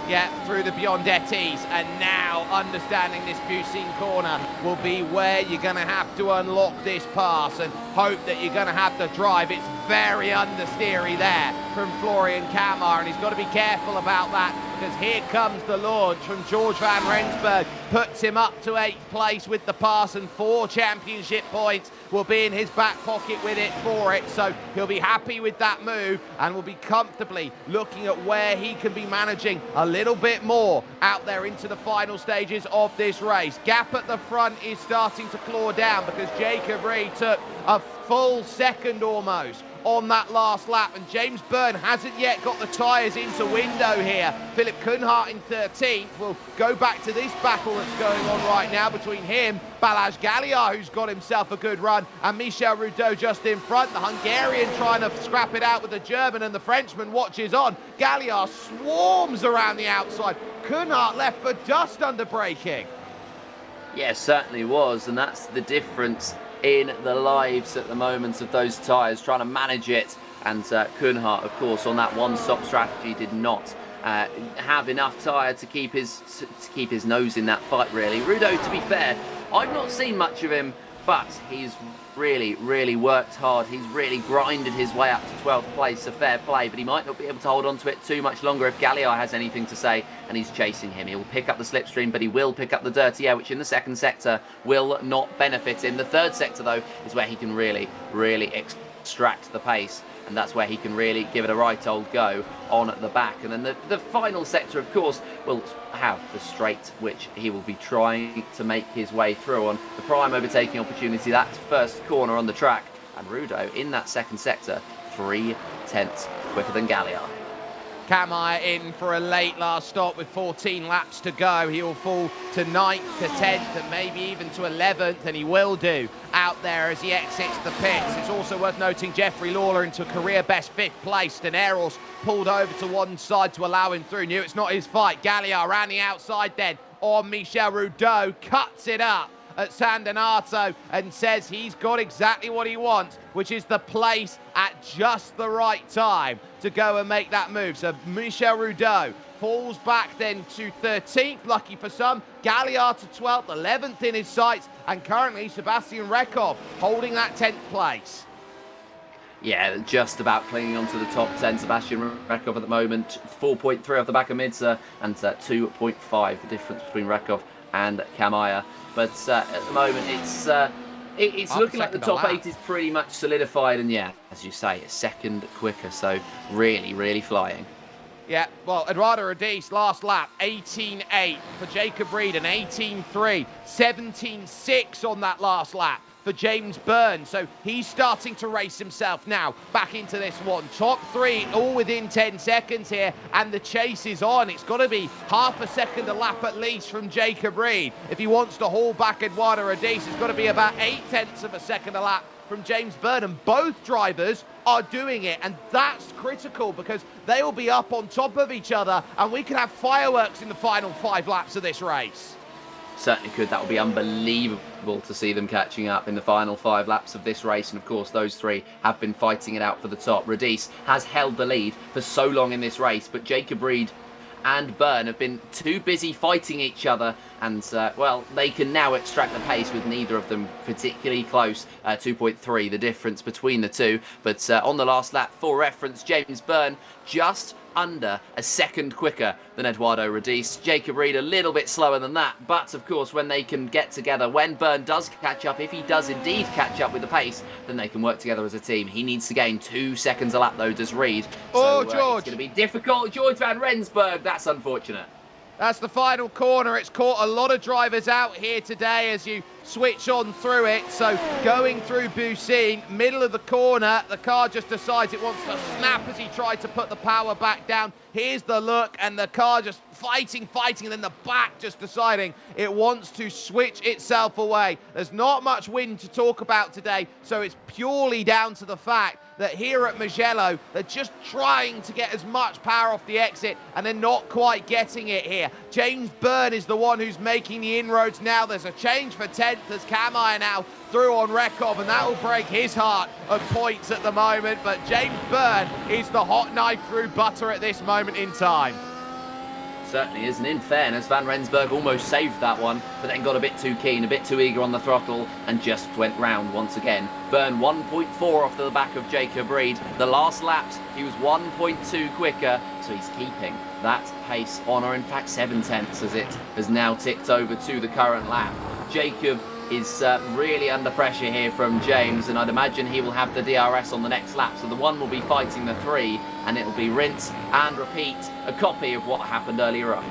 Yeah, through the Biondettes, and now understanding this Bucine corner will be where you're going to have to unlock this pass and hope that you're going to have to drive. It's very understeery there from Florian Kammeyer, and he's got to be careful about that, because here comes the launch from George van Rensburg. Puts him up to 8th place with the pass, and 4 championship points will be in his back pocket with it for it. So he'll be happy with that move and will be comfortably looking at where he can be managing a little bit more out there into the final stages of this race. Gap at the front is starting to claw down because Jacob Reed took a full second almost on that last lap, and James Byrne hasn't yet got the tyres into window here. Philip Kuhnhardt in 13th will go back to this battle that's going on right now between him, Balázs Galliar, who's got himself a good run, and Michel Rudeau just in front. The Hungarian trying to scrap it out with the German, and the Frenchman watches on. Galliar swarms around the outside. Kuhnhardt left for dust under braking. Yeah, certainly was, and that's the difference in the lives at the moment of those tyres, trying to manage it. And Kuhnhardt, of course, on that one-stop strategy did not have enough tyre to keep his nose in that fight, really. Rudo, to be fair, I've not seen much of him, but he's really worked hard. He's really grinded his way up to 12th place, so fair play, but he might not be able to hold on to it too much longer if Galliard has anything to say, and he's chasing him. He'll pick up the slipstream, but he will pick up the dirty air, which in the second sector will not benefit him. The third sector, though, is where he can really extract the pace, and that's where he can really give it a right old go on the back. And then the final sector, of course, will have the straight, which he will be trying to make his way through on. The prime overtaking opportunity, that first corner on the track, and Rudo in that second sector, 3/10 quicker than Galliard. Kamai in for a late last stop with 14 laps to go. He will fall to 9th to 10th and maybe even to 11th, and he will do out there as he exits the pits. It's also worth noting Jeffrey Lawler into a career best 5th place. Daneros pulled over to one side to allow him through. Knew it's not his fight. Galliard ran the outside then on Michel Rudeau, cuts it up at San Donato and says he's got exactly what he wants, which is the place at just the right time to go and make that move. So Michel Rudeau falls back then to 13th, lucky for some. Galliard to 12th, 11th in his sights, and currently Sebastian Rekov holding that 10th place. Yeah, just about clinging on to the top 10. Sebastian Rekov at the moment, 4.3 off the back of Midza, and 2.5 the difference between Rekov and Kamaya. But at the moment, it's looking like the top 8 is pretty much solidified, and yeah, as you say, a second quicker, so really flying. Yeah, well, Eduardo Rodis, last lap, 18.8 for Jacob Reed and 18.3, 17.6 on that last lap for James Byrne. So he's starting to race himself now back into this one. Top 3 all within 10 seconds here, and the chase is on. It's got to be half a second a lap at least from Jacob Reed. If he wants to haul back Eduardo Rodis, it's got to be about 0.8 of a second a lap from James Byrne, and both drivers are doing it, and that's critical because they will be up on top of each other, and we could have fireworks in the final 5 laps of this race. Certainly could. That would be unbelievable to see them catching up in the final 5 laps of this race. And of course, those 3 have been fighting it out for the top. Rodis has held the lead for so long in this race, but Jacob Reed and Byrne have been too busy fighting each other, and well, they can now extract the pace with neither of them particularly close. 2.3 the difference between the two, but on the last lap, for reference, James Byrne just under a second quicker than Eduardo Rodis. Jacob Reed a little bit slower than that, but of course when they can get together, when Byrne does catch up, if he does indeed catch up with the pace, then they can work together as a team. He needs to gain 2 seconds a lap though, does Reed. Oh, so, George! It's going to be difficult. George van Rensburg, that's unfortunate. That's the final corner. It's caught a lot of drivers out here today as you switch on through it. So going through Bucine, middle of the corner, the car just decides it wants to snap as he tried to put the power back down. Here's the look, and the car just fighting, and then the back just deciding it wants to switch itself away. There's not much wind to talk about today, so it's purely down to the fact that here at Mugello, they're just trying to get as much power off the exit, and they're not quite getting it here. James Byrne is the one who's making the inroads now. There's a change for 10th as Kamai now through on Rekov, and that will break his heart of points at the moment. But James Byrne is the hot knife through butter at this moment in time. Certainly isn't. In fairness, Van Rensburg almost saved that one, but then got a bit too keen, a bit too eager on the throttle, and just went round once again. Byrne 1.4 off to the back of Jacob Reed. The last laps, he was 1.2 quicker, so he's keeping that pace on, or in fact 7/10 as it has now ticked over to the current lap. Jacob is really under pressure here from James, and I'd imagine he will have the DRS on the next lap, so the 1 will be fighting the 3, and it'll be rinse and repeat, a copy of what happened earlier on.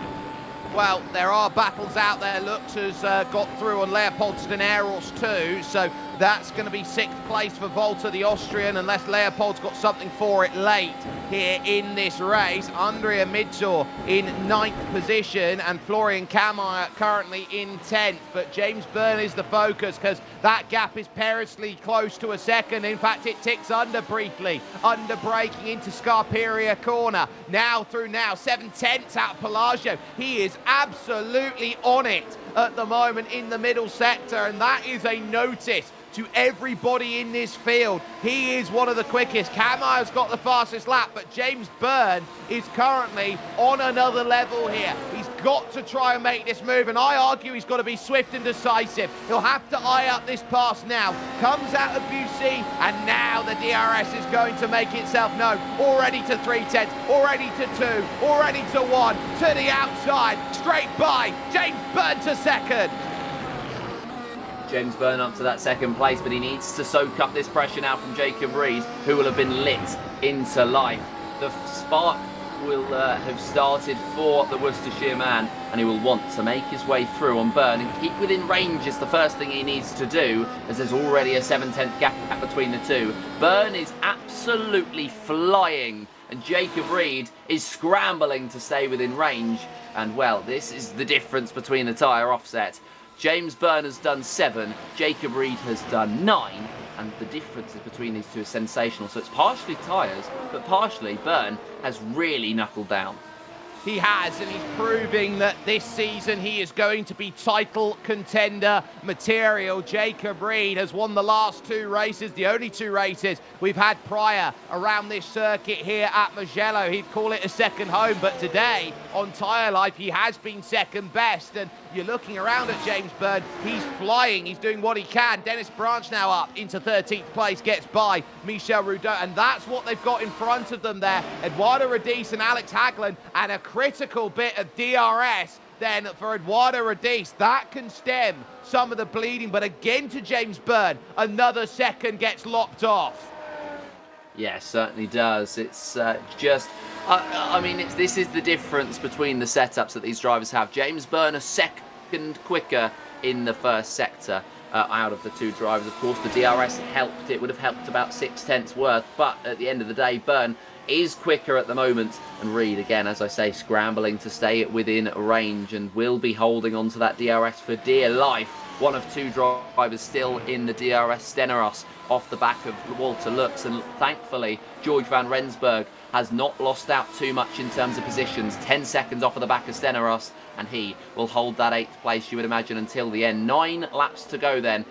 Well, there are battles out there. Lux has got through on Leopold Steneros too, so that's going to be 6th place for Volta, the Austrian, unless Leopold's got something for it late here in this race. Andrea Midzor in 9th position, and Florian Kamai currently in 10th, but James Byrne is the focus because that gap is perilously close to a second. In fact, it ticks under briefly, under braking into Scarperia corner. Now through 7/10 out of Pelagio. He is absolutely on it at the moment in the middle sector, and that is a notice to everybody in this field. He is one of the quickest. Camire's got the fastest lap, but James Byrne is currently on another level here. He's got to try and make this move, and I argue he's got to be swift and decisive. He'll have to eye up this pass now. Comes out of Bussy, and now the DRS is going to make itself known. Already to 3/10, already to 2, already to 1, to the outside, straight by, James Byrne to second. James Byrne up to that second place, but he needs to soak up this pressure now from Jacob Reed, who will have been lit into life. The spark will have started for the Worcestershire man, and he will want to make his way through on Byrne and keep within range is the first thing he needs to do, as there's already a 7/10 gap between the two. Byrne is absolutely flying, and Jacob Reed is scrambling to stay within range, and well, this is the difference between the tyre offset. James Byrne has done 7, Jacob Reed has done 9, and the differences between these two is sensational. So it's partially tyres, but partially Byrne has really knuckled down. He has, and he's proving that this season he is going to be title contender material. Jacob Reed has won the last 2 races, the only 2 races we've had prior around this circuit here at Mugello. He'd call it a second home, but today on Tyre Life he has been second best, and you're looking around at James Byrne, he's flying, he's doing what he can. Dennis Branch now up into 13th place, gets by Michel Roudot, and that's what they've got in front of them there. Eduardo Radice and Alex Hagland, and a critical bit of DRS then for Eduardo Radice. That can stem some of the bleeding, but again to James Byrne, another second gets lopped off. Yeah, certainly does. It's just, I mean, this is the difference between the setups that these drivers have. James Byrne a second quicker in the first sector out of the 2 drivers. Of course, the DRS helped. It would have helped about 6/10 worth, but at the end of the day, Byrne is quicker at the moment, and Reed, again, as I say, scrambling to stay within range and will be holding on to that DRS for dear life. One of 2 drivers still in the DRS, Steneros, off the back of Walter Lutz, and thankfully George van Rensburg has not lost out too much in terms of positions. 10 seconds off of the back of Steneros, and he will hold that 8th place, you would imagine, until the end. 9 laps to go then,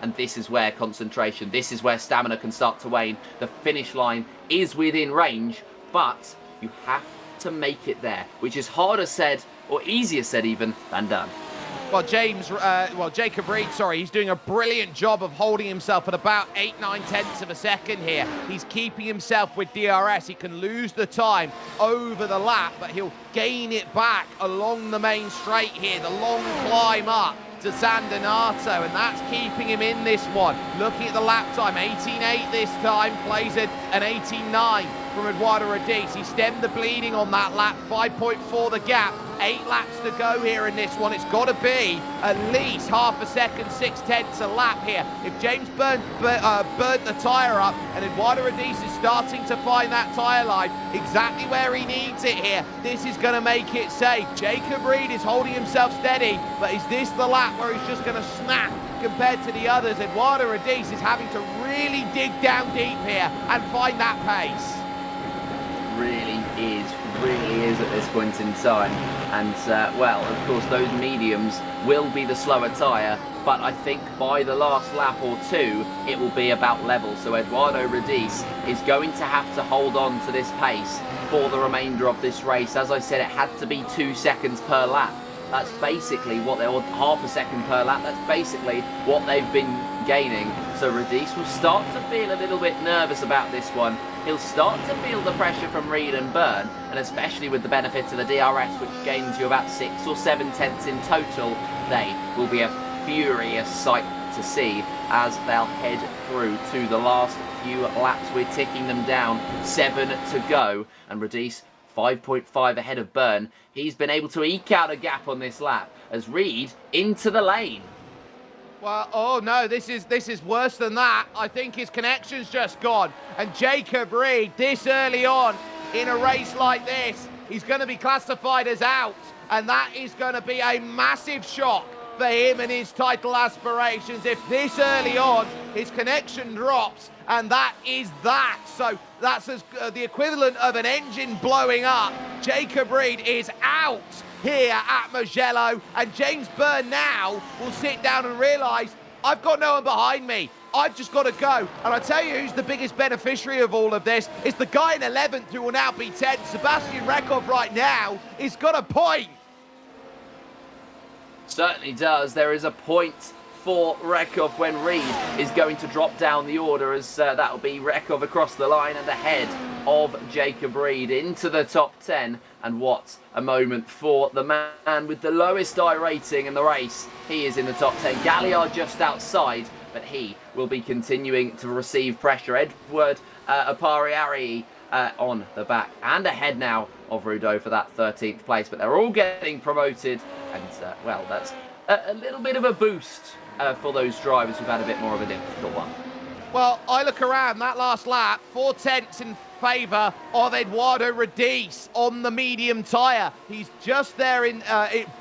and this is where concentration, this is where stamina can start to wane. The finish line is within range, but you have to make it there, which is harder said, or easier said even, than done. Well, Jacob Reed, he's doing a brilliant job of holding himself at about 8/9 of a second here. He's keeping himself with DRS. He can lose the time over the lap, but he'll gain it back along the main straight here, the long climb up to San Donato, and that's keeping him in this one. Looking at the lap time, 18.8 this time, plays at an 18.9 from Eduardo Radice. He stemmed the bleeding on that lap, 5.4 the gap. 8 laps to go here in this one. It's got to be at least half a second, 6/10 a lap here. If James Byrne burnt the tyre up and Eduardo Radice is starting to find that tyre life exactly where he needs it here, this is going to make it safe. Jacob Reed is holding himself steady, but is this the lap where he's just going to snap compared to the others? Eduardo Radice is having to really dig down deep here and find that pace. Really is at this point in time, and well, of course those mediums will be the slower tyre, but I think by the last lap or 2 it will be about level. So Eduardo Radice is going to have to hold on to this pace for the remainder of this race. As I said, it had to be 2 seconds per lap. That's basically what they're, or half a second per lap, that's basically what they've been gaining. So Radice will start to feel a little bit nervous about this one. He'll start to feel the pressure from Reed and Byrne, and especially with the benefit of the DRS, which gains you about 6 or 7/10 in total, they will be a furious sight to see as they'll head through to the last few laps. We're ticking them down, 7 to go, and Radice 5.5 ahead of Byrne. He's been able to eke out a gap on this lap as Reed into the lane. Well, oh no, this is worse than that. I think his connection's just gone. And Jacob Reed, this early on in a race like this, he's going to be classified as out. And that is going to be a massive shock for him and his title aspirations. If this early on, his connection drops, and that is that. So that's the equivalent of an engine blowing up. Jacob Reed is out here at Mugello, and James Byrne now will sit down and realise, I've got no one behind me. I've just got to go. And I tell you who's the biggest beneficiary of all of this. It's the guy in 11th who will now be 10th. Sebastian Rekov right now is got a point. Certainly does. There is a point for Rekov when Reed is going to drop down the order, as that will be Rekov across the line and ahead of Jacob Reed into the top 10. And what a moment for the man with the lowest I rating in the race. He is in the top 10. Galliard just outside, but he will be continuing to receive pressure. Edward Apariari on the back and ahead now of Rudeau for that 13th place. But they're all getting promoted, and well, that's a little bit of a boost for those drivers who've had a bit more of a difficult one. Well, I look around that last lap, 4 tenths in favour of Eduardo Radice on the medium tyre. He's just there in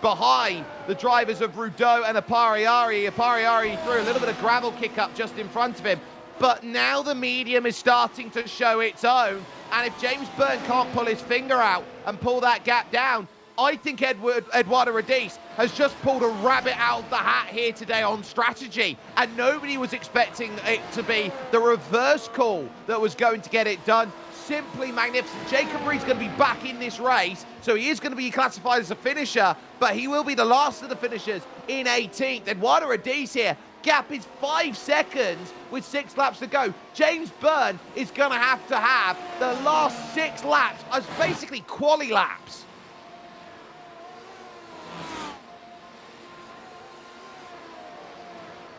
behind the drivers of Rudeau and Apariari. Apariari threw a little bit of gravel kick up just in front of him. But now the medium is starting to show its own. And if James Byrne can't pull his finger out and pull that gap down, I think Eduardo Radice has just pulled a rabbit out of the hat here today on strategy. And nobody was expecting it to be the reverse call that was going to get it done. Simply magnificent. Jacob Reed's going to be back in this race, so he is going to be classified as a finisher, but he will be the last of the finishers in 18th. Eduardo Radice here. Gap is 5 seconds with 6 laps to go. James Byrne is going to have the last 6 laps as basically quali laps.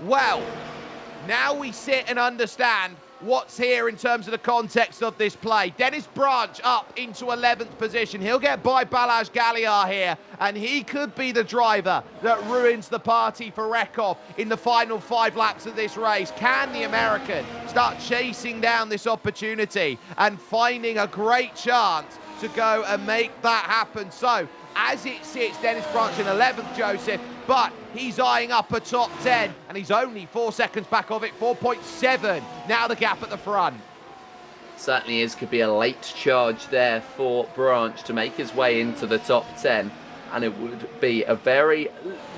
Well, now we sit and understand what's here in terms of the context of this play. Dennis Branch up into 11th position. He'll get by Balazs Galliard here, and he could be the driver that ruins the party for Rekov in the final 5 laps of this race. Can the American start chasing down this opportunity and finding a great chance to go and make that happen? So, as it sits, Dennis Branch in 11th, Joseph, but he's eyeing up a top 10, and he's only 4 seconds back of it, 4.7. Now the gap at the front. Certainly is. Could be a late charge there for Branch to make his way into the top 10. And it would be a very,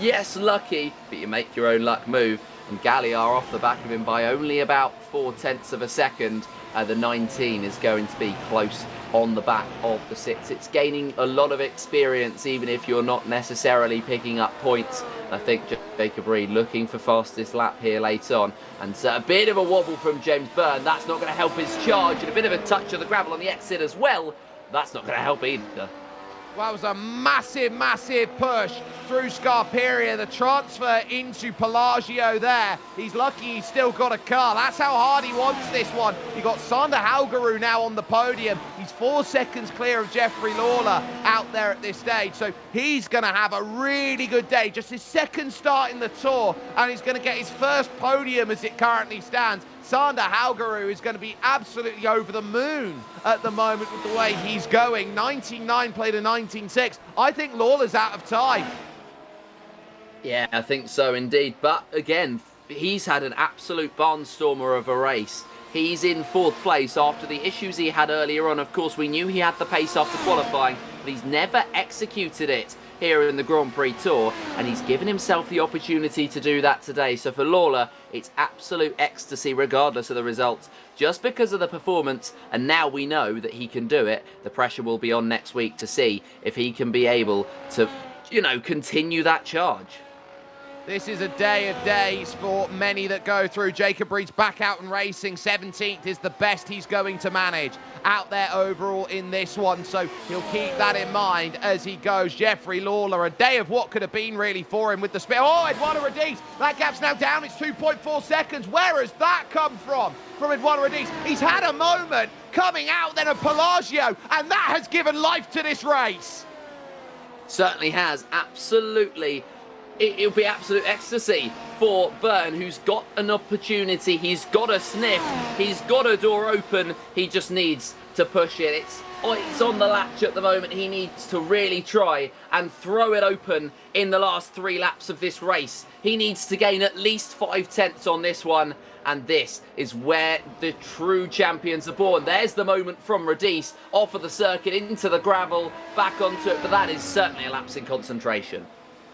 yes, lucky, but you make your own luck move. And Galliard off the back of him by only about 4 tenths of a second. The 19 is going to be close on the back of the 6. It's gaining a lot of experience, even if you're not necessarily picking up points. I think Jacob Reed looking for fastest lap here late on. And a bit of a wobble from James Byrne. That's not going to help his charge. And a bit of a touch of the gravel on the exit as well. That's not going to help either. Well, it was a massive, massive push through Scarperia. The transfer into Pelagio there. He's lucky he's still got a car. That's how hard he wants this one. You got Sander Haugerud now on the podium. He's 4 seconds clear of Jeffrey Lawler out there at this stage. So he's going to have a really good day. Just his second start in the Tour, and he's going to get his first podium as it currently stands. Sander Haugerud is going to be absolutely over the moon at the moment with the way he's going. 19.9 played a 19.6. I think Lawler's out of time. Yeah, I think so indeed. But again, he's had an absolute barnstormer of a race. He's in 4th place after the issues he had earlier on. Of course, we knew he had the pace after qualifying, but he's never executed it here in the Grand Prix Tour, and he's given himself the opportunity to do that today. So for Lawler, it's absolute ecstasy regardless of the results, just because of the performance, and now we know that he can do it. The pressure will be on next week to see if he can be able to, you know, continue that charge. This is a day of days for many that go through. Jacob Reed's back out and racing. 17th is the best he's going to manage out there overall in this one. So he'll keep that in mind as he goes. Jeffrey Lawler, a day of what could have been really for him with the speed. Oh, Eduardo Radice, that gap's now down. It's 2.4 seconds. Where has that come from Eduardo Radice? He's had a moment coming out then of Pelagio, and that has given life to this race. Certainly has. Absolutely. It'll be absolute ecstasy for Byrne, who's got an opportunity. He's got a sniff. He's got a door open. He just needs to push it. It's on the latch at the moment. He needs to really try and throw it open in the last 3 laps of this race. He needs to gain at least 5 tenths on this one. And this is where the true champions are born. There's the moment from Radice, off of the circuit, into the gravel, back onto it. But that is certainly a lapse in concentration.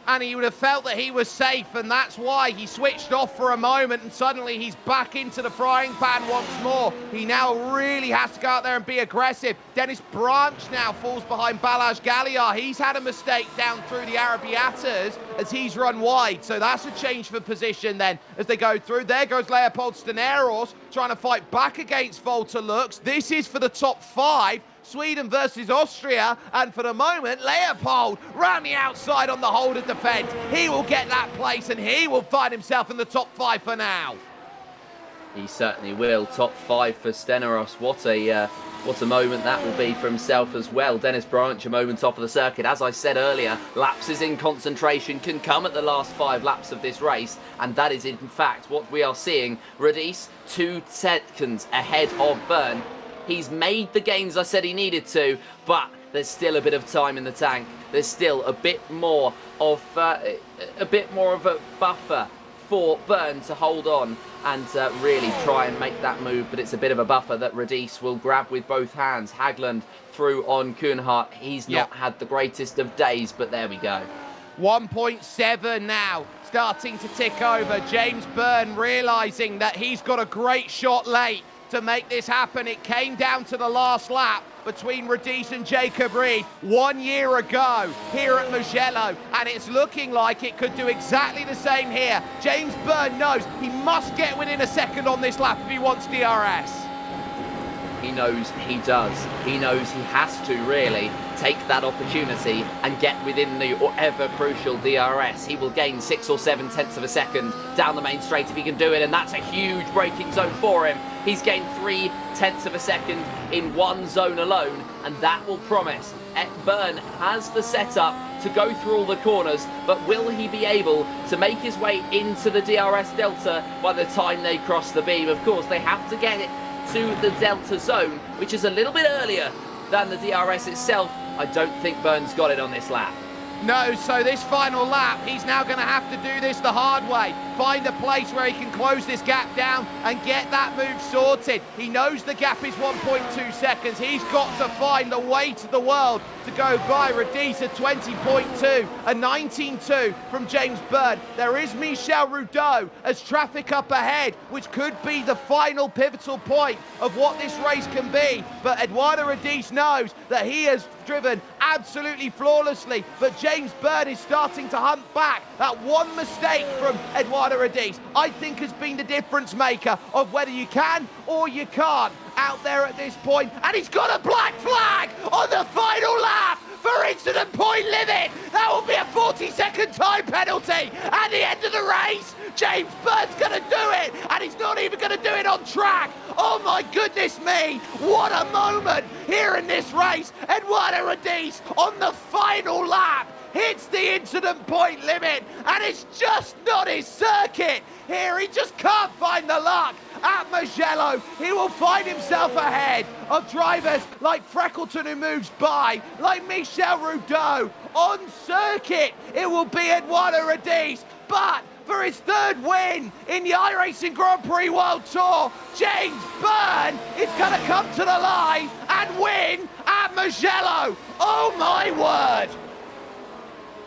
and he would have felt that he was safe, and that's why he switched off for a moment, and suddenly he's back into the frying pan once more. He now really has to go out there and be aggressive. Dennis Branch now falls behind Balazs Galliard. He's had a mistake down through the Arabiatas as he's run wide, so that's a change for position then as they go through. There goes Leopold Steneros trying to fight back against Volta Lux. This is for the top 5. Sweden versus Austria, and for the moment, Leopold round the outside on the holder defense. He will get that place, and he will find himself in the top 5 for now. He certainly will. Top 5 for Steneros. What a moment that will be for himself as well. Dennis Branch, a moment off of the circuit. As I said earlier, lapses in concentration can come at the last 5 laps of this race, and that is in fact what we are seeing. Radice 2 seconds ahead of Byrne. He's made the gains I said he needed to, but there's still a bit of time in the tank. There's still a bit more of a buffer for Byrne to hold on and really try and make that move, but it's a bit of a buffer that Radice will grab with both hands. Hagland through on Kuhnhardt. He's not had the greatest of days, but there we go. 1.7 now, starting to tick over. James Byrne realising that he's got a great shot late to make this happen. It came down to the last lap between Radice and Jacob Reed 1 year ago here at Mugello, and it's looking like it could do exactly the same here. James Byrne knows he must get within a second on this lap if he wants DRS. He knows he does. He knows he has to really take that opportunity and get within the ever crucial DRS. He will gain 6 or 7 tenths of a second down the main straight if he can do it, and that's a huge braking zone for him. He's gained 3 tenths of a second in one zone alone, and that will promise. Byrne has the setup to go through all the corners, but will he be able to make his way into the DRS delta by the time they cross the beam? Of course, they have to get it to the delta zone, which is a little bit earlier than the DRS itself. I don't think Byrne's got it on this lap. No, so this final lap, he's now going to have to do this the hard way. Find a place where he can close this gap down and get that move sorted. He knows the gap is 1.2 seconds. He's got to find the way to the world to go by Radice at 20.2, a 19.2 from James Byrne. There is Michel Rudeau as traffic up ahead, which could be the final pivotal point of what this race can be. But Eduardo Radice knows that he has driven absolutely flawlessly, but James Byrne is starting to hunt back. That one mistake from Eduardo Radice, I think, has been the difference maker of whether you can or you can't out there at this point. And he's got a black flag on the final lap for incident point limit. That will be a 40-second time penalty at the end of the race. James Byrne's going to do it, and he's not even going to do it on track. Oh my goodness me, what a moment here in this race. Eduardo Radice on the final lap hits the incident point limit, and it's just not his circuit here. He just can't find the luck at Mugello. He will find himself ahead of drivers like Freckleton, who moves by, like Michel Rudeau. On circuit, it will be Eduardo Radice, but for his 3rd win in the iRacing Grand Prix World Tour, James Byrne is going to come to the line and win at Mugello. Oh my word!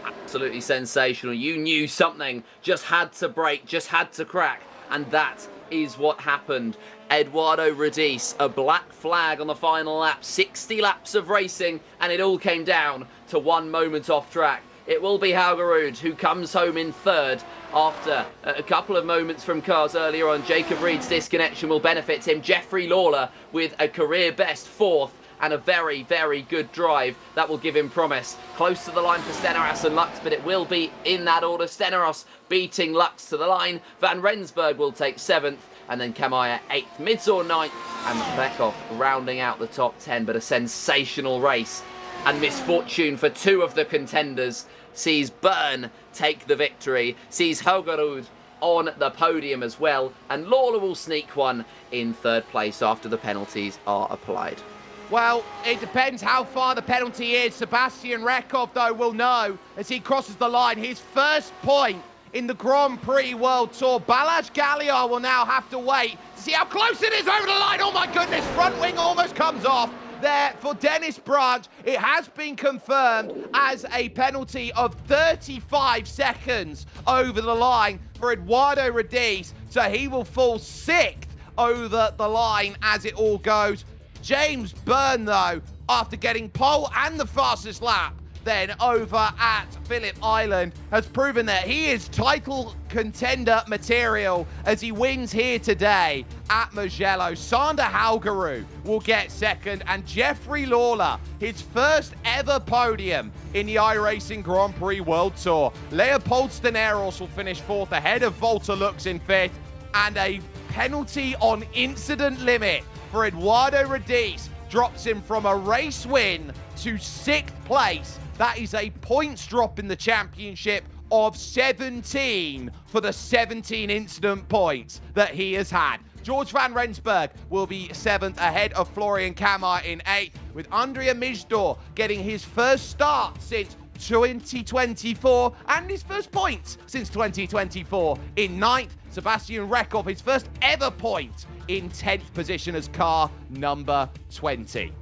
Absolutely sensational. You knew something just had to break, just had to crack, and that is what happened. Eduardo Radice, a black flag on the final lap, 60 laps of racing, and it all came down to 1 moment off track. It will be Haugerud who comes home in 3rd after a couple of moments from cars earlier on. Jacob Reed's disconnection will benefit him. Jeffrey Lawler with a career best 4th and a very, very good drive. That will give him promise. Close to the line for Steneros and Lux, but it will be in that order. Steneros beating Lux to the line. Van Rensburg will take 7th, and then Kamaya 8th. Midzor 9th, and Bekov rounding out the top 10. But a sensational race, and misfortune for 2 of the contenders sees Byrne take the victory, sees Haugerud on the podium as well, and Lawler will sneak one in 3rd place after the penalties are applied. Well, it depends how far the penalty is. Sebastian Rekov, though, will know as he crosses the line. His 1st point in the Grand Prix World Tour. Balazs Galliard will now have to wait to see how close it is over the line. Oh, my goodness. Front wing almost comes off. there for Dennis Branch. It has been confirmed as a penalty of 35 seconds over the line for Eduardo Radice, so he will fall 6th over the line as it all goes. James Byrne, though, after getting pole and the fastest lap, then over at Phillip Island, has proven that he is title contender material as he wins here today at Mugello. Sander Haugerud will get second, and Jeffrey Lawler, his first ever podium in the iRacing Grand Prix World Tour. Leopold Staneros will finish 4th ahead of Volta Lux in 5th, and a penalty on incident limit for Eduardo Radice drops him from a race win to 6th place. That is a points drop in the championship of 17 for the 17 incident points that he has had. George van Rensburg will be 7th ahead of Florian Kamar in 8th, with Andrea Mijdor getting his first start since 2024 and his first points since 2024 in 9th. Sebastian Rekov, his first ever point in 10th position as car number 20.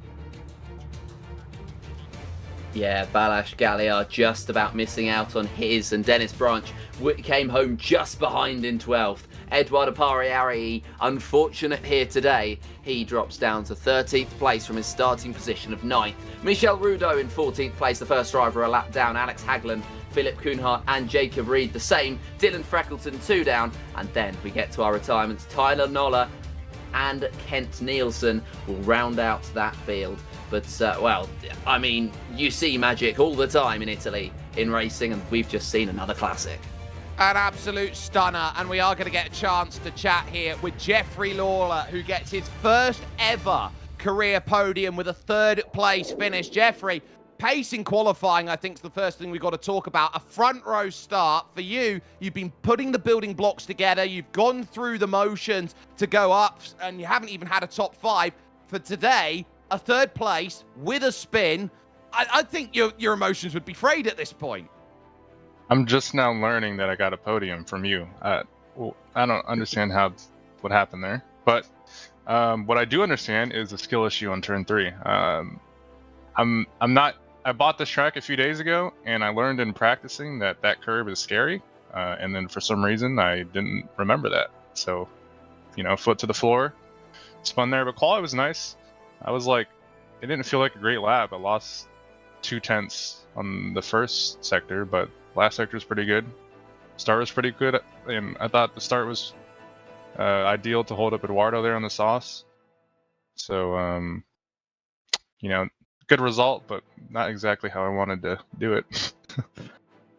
Yeah, Balázs Galliard just about missing out on his, and Dennis Branch came home just behind in 12th. Eduardo Pariari, unfortunate here today. He drops down to 13th place from his starting position of 9th. Michel Rudo in 14th place, the first driver a lap down. Alex Hagland, Philip Kuhnhart and Jacob Reed the same. Dylan Freckleton 2 down. And then we get to our retirements. Tyler Noller and Kent Nielsen will round out that field. But, well, I mean, you see magic all the time in Italy in racing, and we've just seen another classic. An absolute stunner, and we are going to get a chance to chat here with Jeffrey Lawler, who gets his first ever career podium with a 3rd place finish. Jeffrey, pace in qualifying, I think, is the first thing we've got to talk about. A front row start for you. You've been putting the building blocks together. You've gone through the motions to go up, and you haven't even had a top 5. For today, a 3rd place with a spin. I think your emotions would be frayed at this point. I'm just now learning that I got a podium from you. Well, I don't understand what happened there, but what I do understand is the skill issue on turn 3. I bought this track a few days ago, and I learned in practicing that curve is scary, and then for some reason I didn't remember that. So, foot to the floor, spun there, but quality was nice. I was like, it didn't feel like a great lap. I lost 0.2 on the first sector, but last sector was pretty good. Start was pretty good, and I thought the start was ideal to hold up Eduardo there on the sauce. So, good result, but not exactly how I wanted to do it.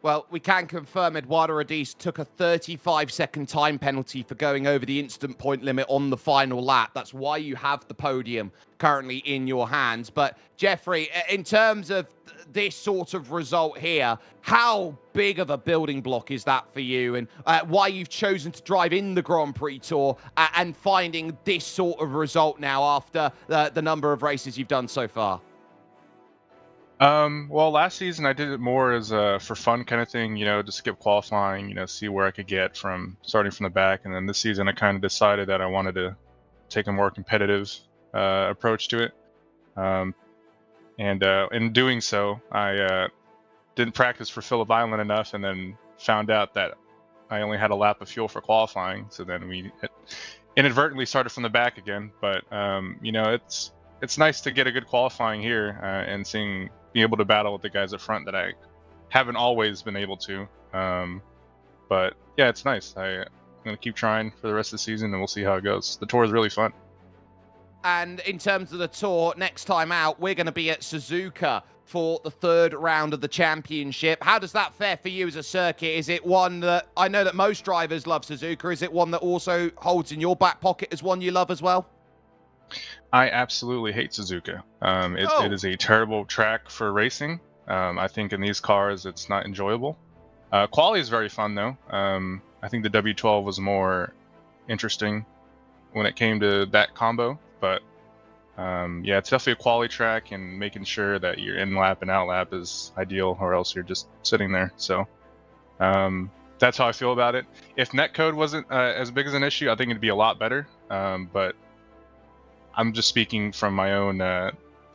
Well, we can confirm Eduardo Radice took a 35-second time penalty for going over the instant point limit on the final lap. That's why you have the podium currently in your hands. But, Jeffrey, in terms of this sort of result here, how big of a building block is that for you, and why you've chosen to drive in the Grand Prix Tour and finding this sort of result now after the number of races you've done so far? Well, last season I did it more as a for fun kind of thing, to skip qualifying, see where I could get from starting from the back. And then this season I kind of decided that I wanted to take a more competitive approach to it. And in doing so, I didn't practice for Phillip Island enough, and then found out that I only had a lap of fuel for qualifying. So then we inadvertently started from the back again. But it's nice to get a good qualifying here and be able to battle with the guys up front that I haven't always been able to. But yeah, it's nice. I'm going to keep trying for the rest of the season, and we'll see how it goes. The tour is really fun. And in terms of the tour, next time out, we're going to be at Suzuka for the 3rd round of the championship. How does that fare for you as a circuit? Is it one that, I know that most drivers love Suzuka, is it one that also holds in your back pocket as one you love as well? I absolutely hate Suzuka. It is a terrible track for racing. I think in these cars it's not enjoyable. Quali is very fun though. I think the W12 was more interesting when it came to that combo. But yeah, it's definitely a quali track, and making sure that your in lap and out lap is ideal, or else you're just sitting there. So that's how I feel about it. If netcode wasn't as big as an issue, I think it'd be a lot better. But I'm just speaking from my own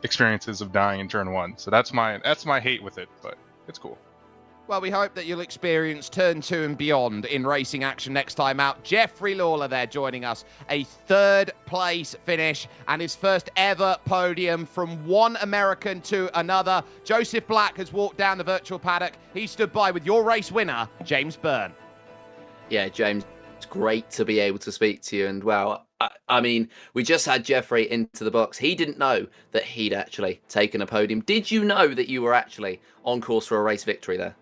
experiences of dying in turn 1. So that's my hate with it, but it's cool. Well, we hope that you'll experience turn 2 and beyond in racing action next time out. Jeffrey Lawler there joining us. A 3rd place finish and his first ever podium from one American to another. Joseph Black has walked down the virtual paddock. He stood by with your race winner, James Byrne. Yeah, James, it's great to be able to speak to you. And wow, I mean, we just had Jeffrey into the box. He didn't know that he'd actually taken a podium. Did you know that you were actually on course for a race victory there?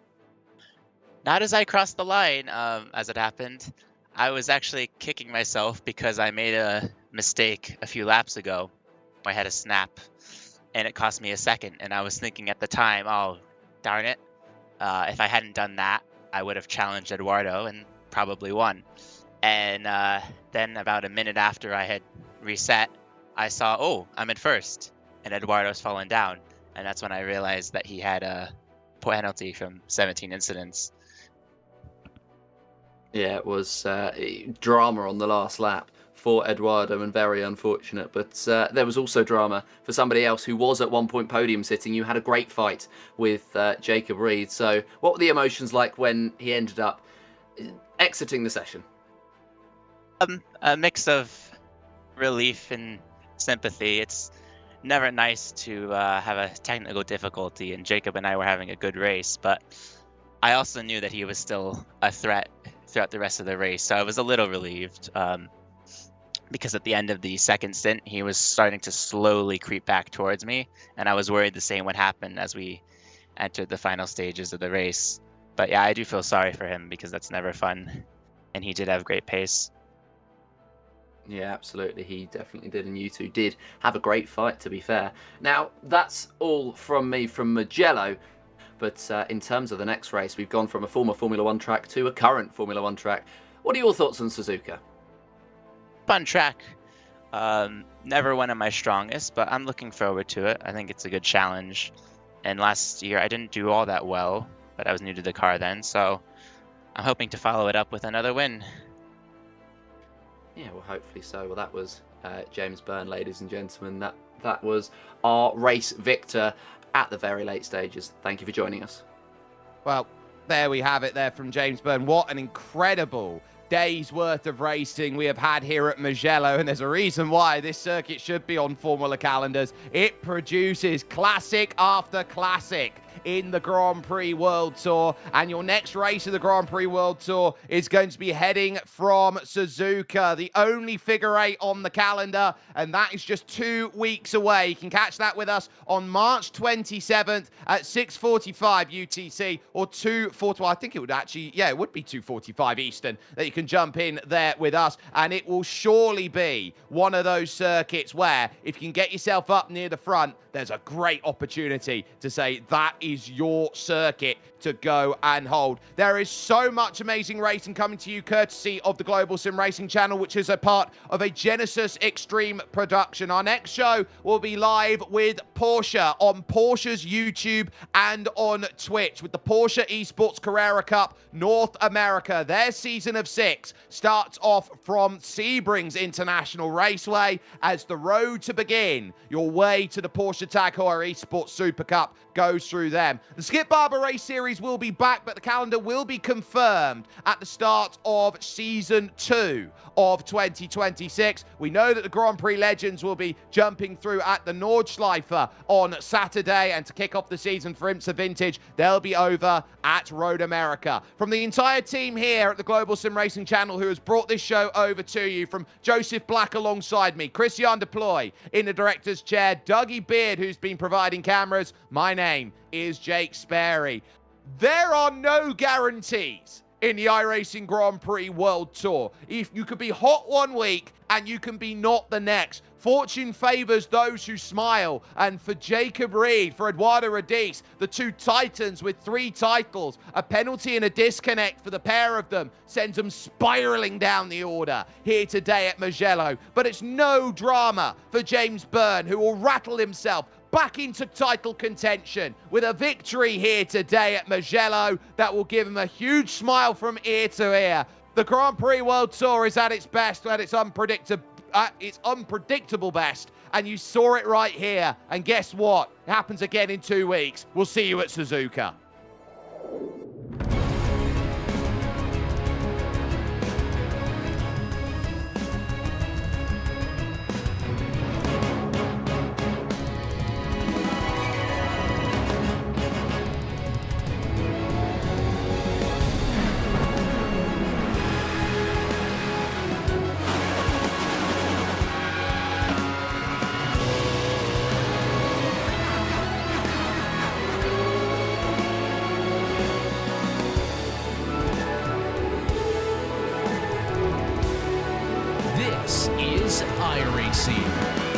Not as I crossed the line, as it happened. I was actually kicking myself because I made a mistake a few laps ago. I had a snap, and it cost me a second. And I was thinking at the time, oh, darn it. If I hadn't done that, I would have challenged Eduardo and probably won. And then about a minute after I had reset, I saw, oh, I'm in first, and Eduardo's fallen down. And that's when I realized that he had a penalty from 17 incidents. Yeah, it was drama on the last lap for Eduardo and very unfortunate. But there was also drama for somebody else who was at one point podium sitting. You had a great fight with Jacob Reed. So what were the emotions like when he ended up exiting the session? A mix of relief and sympathy. It's never nice to have a technical difficulty, and Jacob and I were having a good race, but I also knew that he was still a threat throughout the rest of the race, so I was a little relieved because at the end of the second stint, he was starting to slowly creep back towards me, and I was worried the same would happen as we entered the final stages of the race. But yeah, I do feel sorry for him because that's never fun, and he did have great pace. Yeah, absolutely. He definitely did, and you two did have a great fight, to be fair. Now, that's all from me from Mugello. But in terms of the next race, we've gone from a former Formula 1 track to a current Formula 1 track. What are your thoughts on Suzuka? Fun track. Never one of my strongest, but I'm looking forward to it. I think it's a good challenge. And last year, I didn't do all that well, but I was new to the car then, so I'm hoping to follow it up with another win. Yeah, well, hopefully so. Well, that was James Byrne, ladies and gentlemen. That was our race victor at the very late stages. Thank you for joining us. Well, there we have it there from James Byrne. What an incredible day's worth of racing we have had here at Mugello, and there's a reason why this circuit should be on Formula calendars. It produces classic after classic in the Grand Prix World Tour, and your next race of the Grand Prix World Tour is going to be heading from Suzuka, the only figure 8 on the calendar, and that is just 2 weeks away. You can catch that with us on March 27th at 6:45 UTC or 2:40. Well, I think it would actually, yeah, it would be 2:45 Eastern that you can jump in there with us, and it will surely be one of those circuits where if you can get yourself up near the front, there's a great opportunity to say that is your circuit to go and hold. There is so much amazing racing coming to you courtesy of the Global SimRacing Channel, which is a part of a Genesis Extreme production. Our next show will be live with Porsche on Porsche's YouTube and on Twitch with the Porsche Esports Carrera Cup North America. Their season of 6 starts off from Sebring's International Raceway as the road to begin your way to the Porsche Tag Heuer Esports Super Cup goes through them. The Skip Barber Race Series will be back, but the calendar will be confirmed at the start of Season 2 of 2026. We know that the Grand Prix legends will be jumping through at the Nordschleife on Saturday, and to kick off the season for IMSA Vintage, they'll be over at Road America. From the entire team here at the Global SimRacing Channel who has brought this show over to you, from Joseph Black alongside me, Christian Deploy in the director's chair, Dougie Beard who's been providing cameras, my name is Jake Sperry. There are no guarantees in the iRacing Grand Prix World Tour. If you could be hot one week and you can be not the next. Fortune favors those who smile. And for Jacob Reed, for Eduardo Rodis, the two titans with 3 titles, a penalty and a disconnect for the pair of them sends them spiraling down the order here today at Mugello. But it's no drama for James Byrne, who will rattle himself back into title contention with a victory here today at Mugello that will give him a huge smile from ear to ear. The Grand Prix World Tour is at its best, at its at its unpredictable best. And you saw it right here. And guess what? It happens again in 2 weeks. We'll see you at Suzuka. This is iRacing.